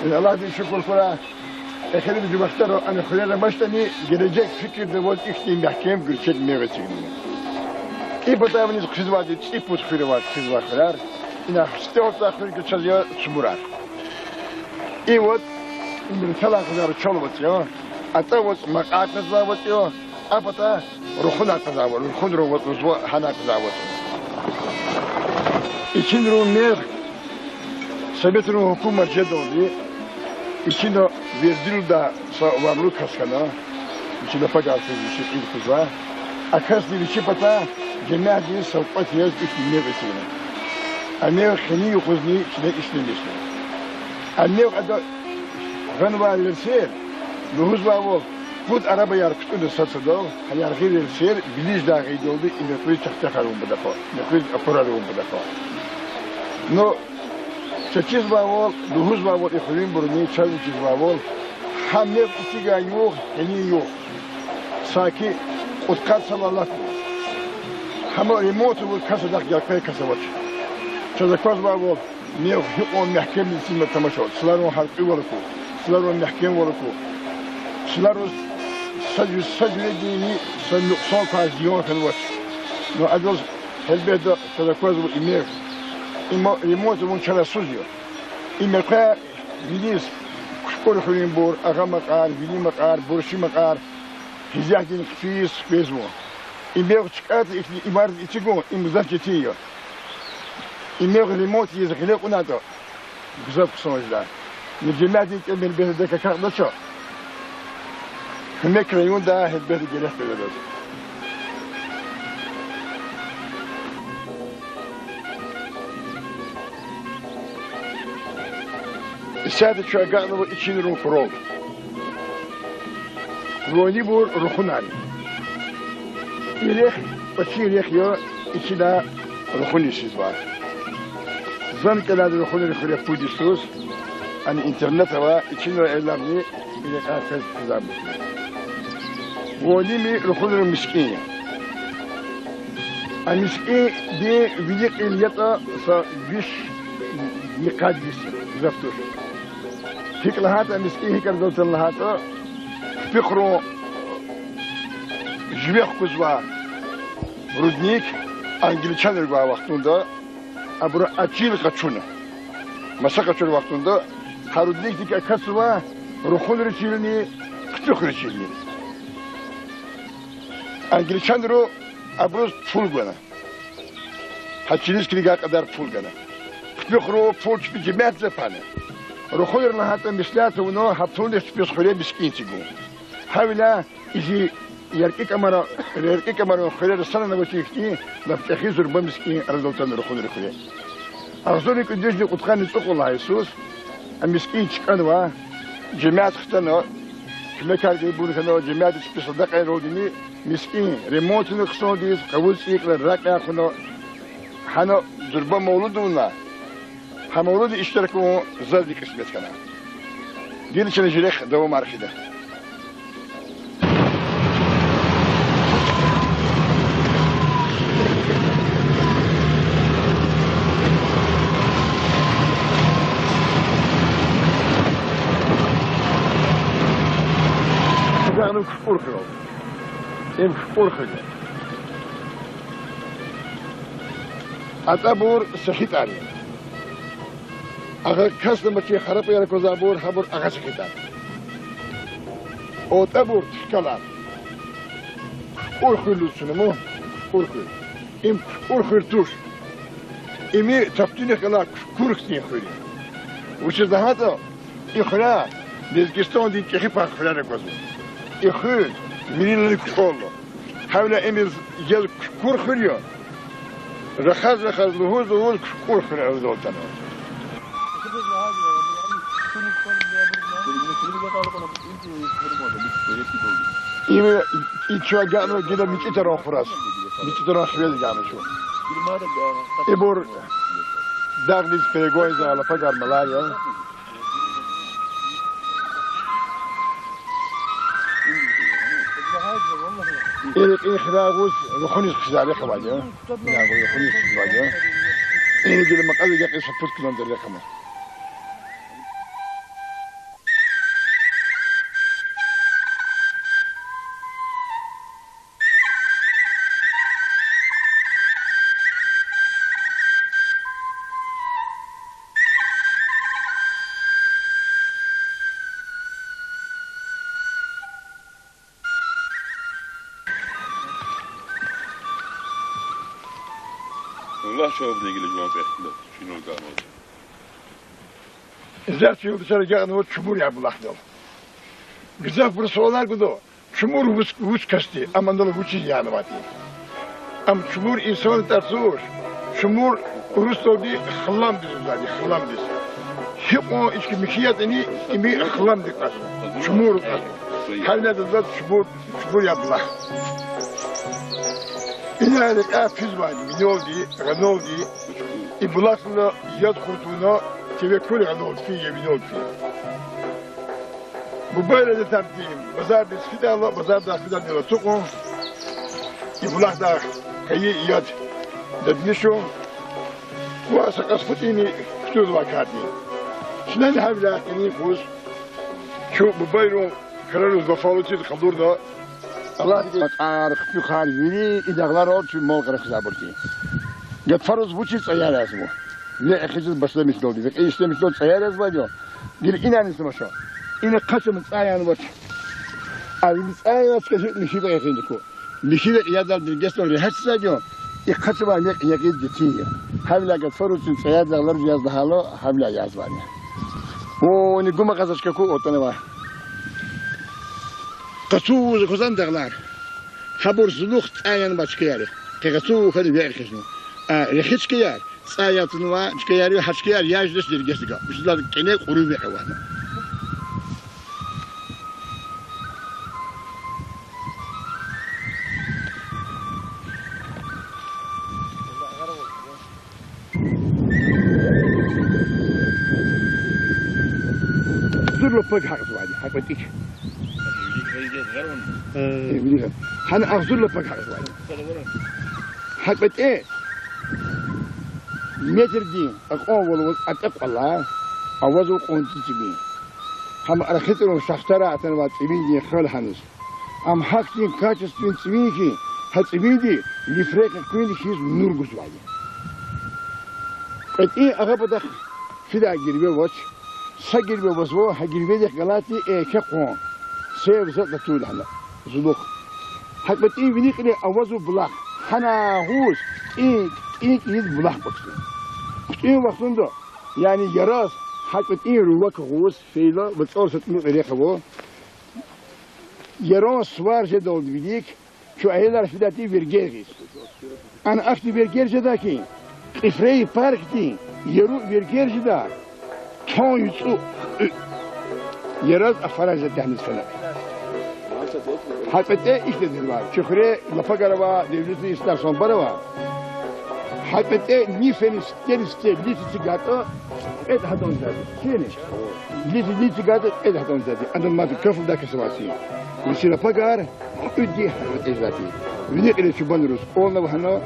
إن الله دي شكر فلا أخيرا بدي بختاره أنا خلينا مشتني جرجك فكر دوت إختي محكم قرشت ميغتيني إبتالي من يخزوا وادي إبوت خيروات خزوا خيار إن استوت آخر كتشزيا سمورار إيوت من ثلاث خزار شلوتيا أتوت مقعد نزاوتيا أبدا روحنا تزاول روحنا روت نزوا حنا تزاول إيشين رو مير سبت رو حكومة جدولي إيشين ويرديل دا وامرو كسكنا إيشين فجأة تيجي شيء كذا أكاس دي شيء بتا جماعة دي سوقت ياز إيشين بيسينا أنيو خني يخزني شنو إيشين بيسينا أنيو هذا غنوا للسير نهوز باو بود عربي يركضون الساتدو هيرغير السير بليش دا غيدولي إن كل تختخرون بدفع نكل أفرادون بدفع نو تشيز باول نهوز باول إخوين بروني تشيز باول حمير إتجاه يوه هني يوه ساكي أتقاد سلالات حمو ريموت والكاسة داخل يركض كاسوات تشيز كاس باول نيو يقوم محكم لسيمة تمشون سلارون حرقي وركو سلارون محكم وركو سلارون سجل ديني سنقصان كازيون في الوقت نو أدوز هالبيت تذكرز والإمير إما يموت من شلا سوزيو إما قا بيليس كل خلين بور أغا مقار بيلي مقار بورشي مقار هزاك دين كفيس بيزمو إما تشكات إمارة إتشكون إما زاكتيو إما يموت يزغلق وناتو بزاف قصون جدا نجمع دين كمل بيت دكا كاقدا شو هناك ريون دا هالبيت جريح بلدود السادة شو قاعدوا إيشين رو فروغ روني بور رخوناني يريخ بتشير يخيو إيشينا رخوني سيزوار زن كلا رخوني رخوني فودي سوس عن إنترنت هوا إيشينا إعلامي إلى آخر كلام روني مي رخوني مسكين المسكين دي فيديك اليتا فبيش يقادس زفتور هيك لهاتا مسكين هيك رزوت لهاتا فقرو جويخ كزوا رودنيك انجليشان ربا وقتون دا ابرو اچيل قچونه مسا قچون وقتون دا هارودنيك ديك اكسوا روخون رچيلني قچوخ رچيلني انجليشان رو ابرو فول گنا هچيلس كريغا قدر فول گنا فقرو فول بجماعت زفانه روخير لهاتا مسلات ونو هبطون يسبيس خليه مسكين تقول حاولا يجي يركيك أمرا خلال السنة نبتيكتين نبتخي زربا مسكين أرزوتان روخون رخليه أرزوني كدوش دي قدخان نتوقع الله يسوس المسكين تشكانوا جماعة ختانوا كما كان يقولون كانوا جماعة تسبيس صدقاء روديني مسكين ريموت نقصون ديز قبول سيك للراك ياخونوا حنا ضربة مولودنا هم مولود اشتركوا زاد ديك اسمت كنا ديل شنو جريخ دوام عرخده أنا كفور خلاص إم كفور خلاص أتابور سخيت عليه أغا كاس لما كي خرب يا كوزابور خبر أغا سخيت عليه أو تابور تشكلان أورخلو سنمو أورخل إم أورخلتوش إمي تفتيني خلاك كوركسين خلي وش زهاتا إخلا ديزكستون دي كي خبا خلا كوزو إخل منين الكولو حاول إمي جل كور خليو رخاز لهوز كور خليو زولتنا إيه إيشوا جانو جدا ميتيترون فراس ميتيترون خيال جانو شو إبور داغليز بيجويز على فجر ملايا إيه خلاص رخوني خزاري خواجه يعني رخوني خواجه إيه جل مقالة جاك يسفوت كلام دري خمر والله شو بدي أقول لك ما في شنو قاموا إذا شو بصير جانا هو شمور يا أبو لحظة جزاك برسولنا كده شمور وش كستي أما نقول وش يعني واتي أم شمور إنسان ترسوش شمور ورستو دي خلام دي زادي خلام دي شو إيش كمشيات إني إمي خلام دي قصو شمور قصو حالنا بالذات شمور يا أبو لحظة إنا لك أفز بعد منودي غنودي إبلاغنا يدخلنا تبي كل غنود فيه منود فيه مبالغة ترتيب بزار بسكتة الله بزار داخل دنيا سوقه إبلاغ دا كي يد دبنشو واسق أسفتيني كتوز واكاتي شنو نحاول إني فوز شو مبالغ كرروا بفاوتي الخضور ده الله عارف في خارجي إذا غلارات في مال غير خزابرتي قد فرض بوشي سيارة اسمه لا أخذ بس لم يسلودي ذاك إيش لم يسلود سيارة اسمه جو قال إنا نسمع شو إنا قسم سيارة وش السيارة كشيء مشيبة يخينكو مشيبة يادل بالجسم ريحة سجوا يقسم عليك يجد جتيه حبل قد فرض سيارة غلار جاز دهالو حبل جاز بانه ونقوم قصص كوكو أتنوا قصوز خزان دغلار خبر زلوخت آيان باشكياري كقصو خلي بيركشنو رخيش كيار سايات نوا شكياري حشكيار ياجلس درجتك مش لا كنيك قريب حوانا زلو فوق حق زوادي حق بديك أنا أغزل لك حق حق بت إيه متر دين أقول أتقى الله أوزو قنت تبين هم على خطر شخترة أتنوات تبين دي خال حنس أم حق دين كاتس تبين تبين كي هتبين دي لفريق كوين شيء نور جزواجي بت إيه أغبى في ذا جربة وش سجل بوزوه هجربة دي غلاتي إيه كقوم سيف زاد طول هلا زلوخ حق بتي بنيك لي اوزو بلاح حنا هوس إيه يد بلاح بكسين إيه وقتون ده يعني جراس حق بتي روك هوس فيلا بتصور ستمو إليك هو جراس سوار جدول بنيك شو أهلا في داتي برجيريس أنا أختي برجير جداكي إفري باركتي يرو برجير جدا تون يسوق جراس أفراج تهني السلام حتى إيش تدري شخري لفقر وا ديفلتي استاسون بروا حتى نيفنس تنس ليتيجاتو إيه هذون زادي كيني ليتيجاتو إيه هذون زادي أنا ما تكفل ذاك سواسي ويصير فقار يدي هذا زادي ونقل شو بندرس قولنا وحنا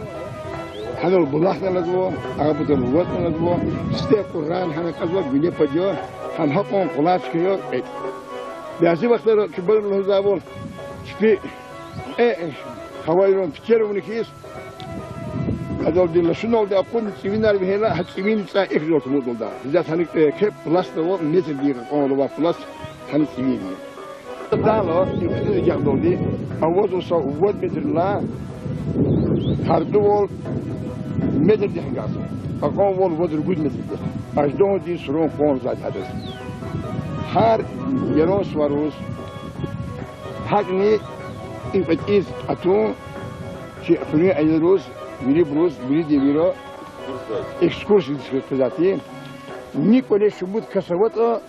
هذا البلاغنا لدوا أبدا الوطن لدوا استيق القرآن هنا كذا بني فجوا هم حقهم خلاص كيو إيه بيعزي وقت شو بندرس زابول شبي إيه خوالهم فكروا ونكيس هذول دي لشنو ده أقول سوينا بهلا هتسوين سا إخلص الموضوع ده إذا هنك كيف بلاس ده مثل دي قالوا بلاس هنسوين ده لا يمكن يجعلوا دي أول وصا أول بدر لا هردول مدر دي حاجة أقوى بدر جود مدر ده أجدون دي سرون قوم زاد هذا هر يروس وروس هكني إنفتيز أتون شيء فريق أيروس بيري بروز بيري ديرو إكسكورسي ديسكتاتي نيكولي شبوت كسوات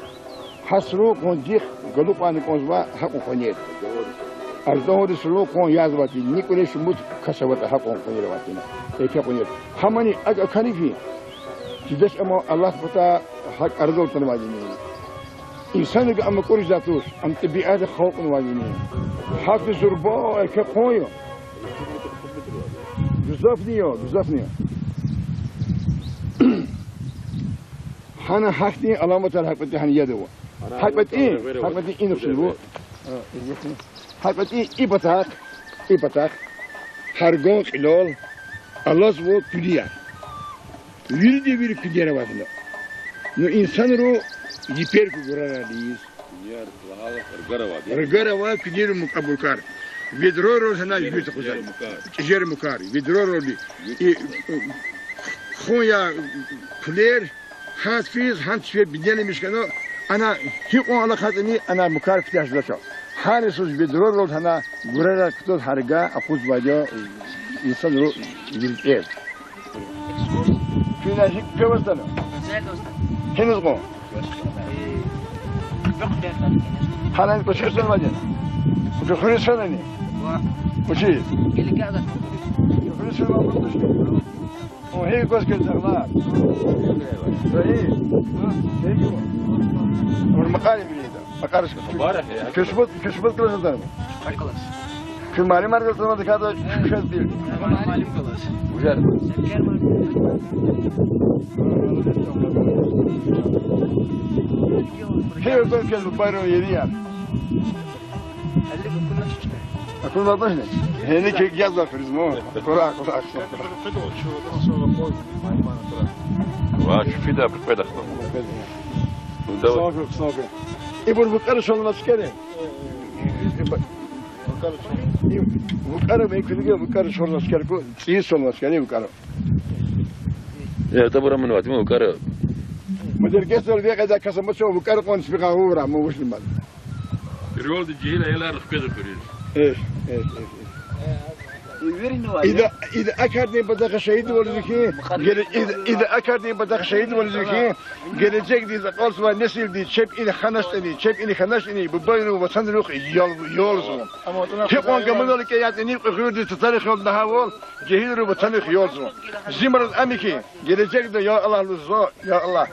حسرو كونجيخ قلوب عن كونزوا حق فنيت أرزوه دسلو كون يازواتي نيكولي شبوت كسوات حق فنيت واتينا إيه فنيت هماني أكاني في جدش أما الله بتا حق أرزو تنواجيني إنسان اللي أما كوري ذاتوش أم تبيعات خوف نواجيني حق زربا كقويو بزافنيو حنا حكتي علامة الحكبتي حنا يدوا حكبتي نفسه حكبتي إبتاك هرجون خلال الله سبحانه كديا ويرد كديا رواتنا نو إنسان رو يبير كبرنا ليس رجال كديا مقبول كار ويدرورو هنا يجوز خزان جير مكاري ويدرورو دي خويا كلير هات فيز هات شوية بديني مشكلة أنا هيقون على خاطرني أنا مكار في تاج لشة حارسوس ويدرورو هنا غررا كتود هرجع أقوز باجا إنسان رو يلقيه فينا هيك جوزنا هنزقون حالا بشير سلماجن وتخرج سنني وشي اللي قاعد يخرج سنة وهي قص كذا لا فهي والمقالي بليدا مقارس كشبت كلاس الدرب في مالي ماركة تما دكاتة شو ديل مالي كلاس وجار هي قص كذا بايرو يديان أكون ما بحنا هني كي جازا فرزمو كراك واش في ده بقدر صافي يبغى بقرا شو العسكري بقرا ما يكفي بقرا شو العسكري كو تي شو العسكري بقرا يا تبرا من وقت ما بقرا مدير كسر بيقى ذا كسر شو بقرا قون سبقه هو راه مو وش المال الرول الجيل هي رفقه كريز ايش إذا أكادني بدك شهيد ولا ذكي إذا أكادني بدك شهيد ولا ذكي قال جاك دي زقال سوا نسيل دي شاب إلى خناشتني ببينه وصندوق يولزون تقون كملوا لك يعطيني غير دي تاريخ النهاول جهير وبتاريخ يولزون زمر الأمريكي قال جاك دي يا الله لزوا يا الله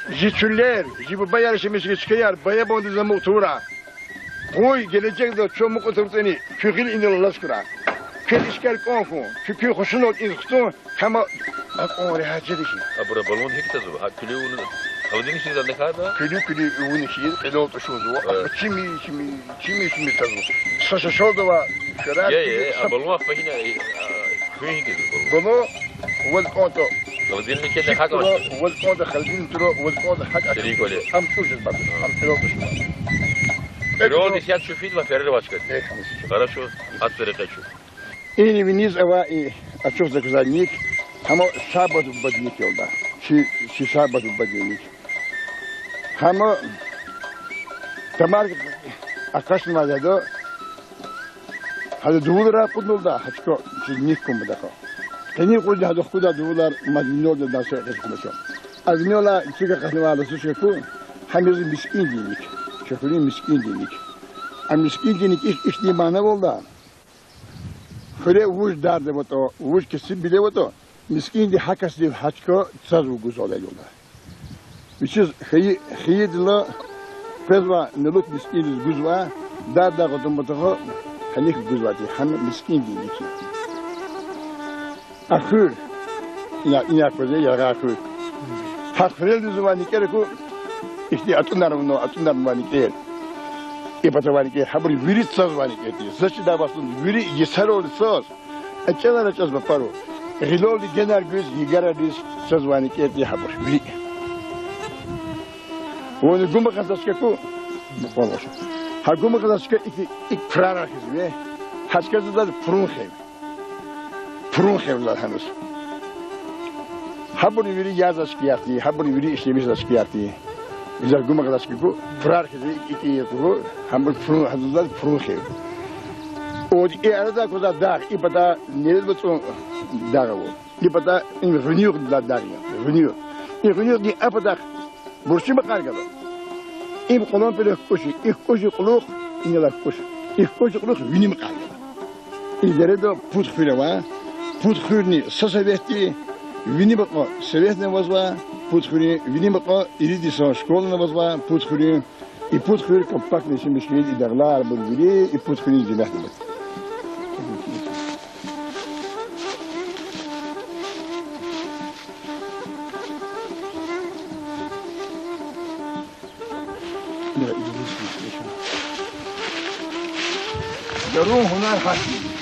جيتولير جيب بيار شمس كيار بيابون دي زموتورا قوي gelecek de çok mutluluklarını fikir inanılmaz kırar. Kelişker konfu, fikir hoşuna izghtun, ama akon rehacedi ki. Abra balon hek tazo, akülü onu, havadini şey zanne kada? Külü onu şey, elot şu zo. Çimi tazo. Saça şolda var. Şerat. Ya, balon fahina, kuyun gibi. Balon, wal konto. havadini kede haga var. Wal konto خالدين ترو wal konto haga. شريك ولا؟ Am tujuz bak. Am elot şu. الرول دي سياد شوفيد ما في الرواج كده. хорошо, отверка شو. إني بنيز أوائي أشوف ذاك زانيك هم شابط بدنيك يلا شي شابط بدنيك هم تمار أكاش ما جدو هذا دولار قدول ده هتكو نيكم بدكو تاني قول ده خدا دولار مدينة ده ناس يحكمشوا أذنولا تيجي قسمة على سوسة كون هم يزين مسكين دينك شكلين مسكين دينك المسكين دينك إيش دي معناه والله خليه وش دارده بتو وش كسب بده بتو مسكين دي حكس دي حكا تزو جزالة يولا بيشز خيد لا فزوا نلوك مسكين الجزوة دا قدام بتوه هنيك الجزوة دي هم مسكين دي نيكي أخير يا كذا يا أخير هخير الجزوة نيكيركو إشتي أتونا نيكير إبتواني كي حبري ويري تصواني كي زش دا باسون ويري يسارو لصوص أكيد أنا جالس بفرو غلول جنار جوز يجرا ديس تصواني كي حبر ويري ونقوم قصص كيكو بقولش هقوم قصص كي إكفرار كذي هسكت زاد فرون خير زاد هنوس حبري ويري يازش كياتي حبري ويري إشتيميش كياتي إذا قوم قداش كيكو فرار كذي إكي يكو هم فرون حدود فرون خير. ودي أنا ذا كذا دار إبدا نيل بتوع دارو إبدا إن رنيو كذا داريا رنيو دي أبدا برشي مقال كذا إم قلون بده كوشي قلوق إن لا كوشي قلوق ويني مقال كذا إذا رده بود خيروا بود خيرني سسبتي ويني بقى سبتنا وزوا پودخوری وینی مقا ایریدی سانشکول نبازوا پودخوری ای پودخوری کمپاک نشی مشکلی دغلار بودی ای پودخوری جناح بود. درون هنر هستی.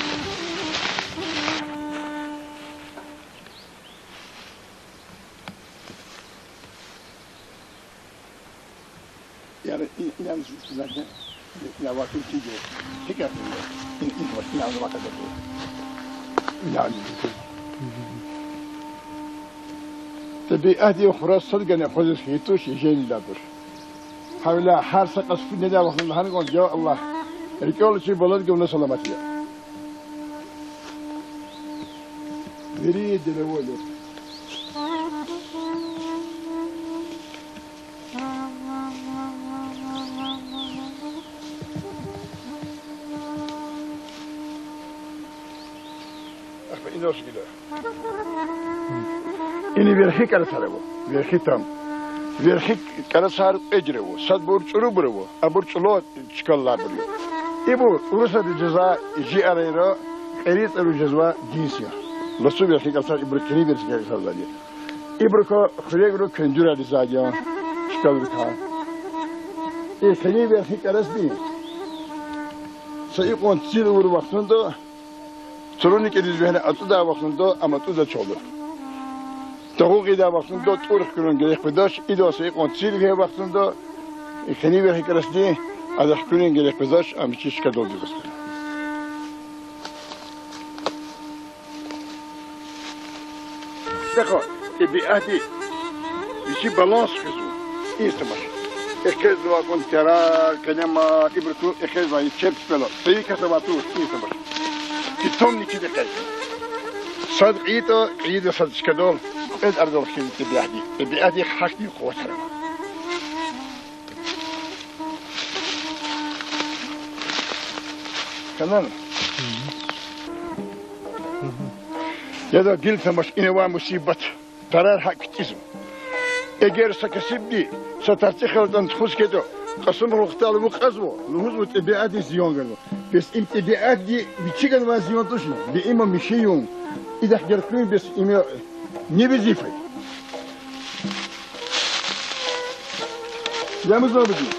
يعني زكاة يا واكل تيجي هيك إن وسنا ما كذا يعني تبي أهدي أخرى صدق أن خذ هيتوش يجين دابر حولا حارس قصف الندى وصل لها نقول جاء الله رجال شيء بلد قبل سلامتي يريد الأول إني بيرخي كلا سالبو بيرخي تام بيرخي كلا سار أجربو صد برج روبرو أبرج لود شكل لابريو إبو ورثة الجزاء يجي على قريت الجزاء جنسية لسه بيرخي كلا سار إبركني بيرخي كلا سار زاجي إبركو خليجرو كنجورا لزاجي شكل بكها إيه خليه بيرخي كلا سبي سيكون تيل وروحتون دو تروني كده جهنم أتودا وقتندو أما تودا شغله تقوقي دا وقتندو تورخ كلون جريح بداش إذا سيقون تسيل فيها وقتندو خني بيرخي كرسدي هذا كلون جريح بداش أم شيش كدول دي بس دقة بيأتي يشي بالانس كذو إيستمر إخذ واقون ترى كلمة إبركو إخذ واي تشيبس بلا سيكا سباتوش إيستمر تومني كده كاي صدق عيد صدق كدول إذ أرض كده تبيعدي حقي قوتها كمان يدا قلت مش إنوا مصيبة ترى حق تزم اگر سكسبني سترتخل دان تخص كده قسم رختال مقزو نهوز متبعات زيون قالوا بس امتبعات دي بتشيغن ما زيون توشنا بإما مشيون إذا حجرتني بس إما نبزيفي يا مزابدي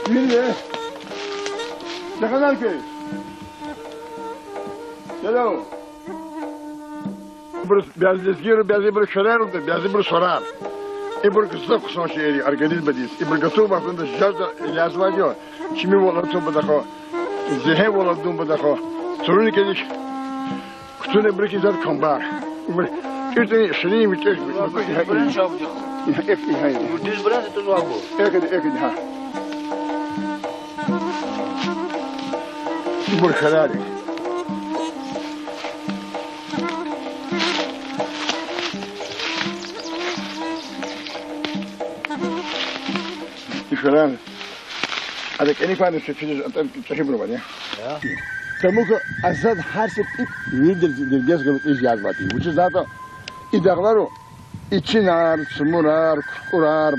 مين ده دخلنا كيف سلام برس بيازير بيازير شرار بيازير صرار إبر قصدق صار شيء أرجليز بديس إبر قصوبة فند الجزء اللي أزواجه شمي ولا توم بدخو زهي ولا دوم بدخو تروني كذي كتوني بريكي زاد كمبار كتوني شني متى بران شاب جو إيه هاي وديس بران تنوابو إيه ها إبر خلالي فلان هذا كأني فاهم شو أنت تحبه بعدين تموك أسد حاسب يدر جزء من إيجاد باتي وش ذاته إدغلرو إتشنار سمرار كرار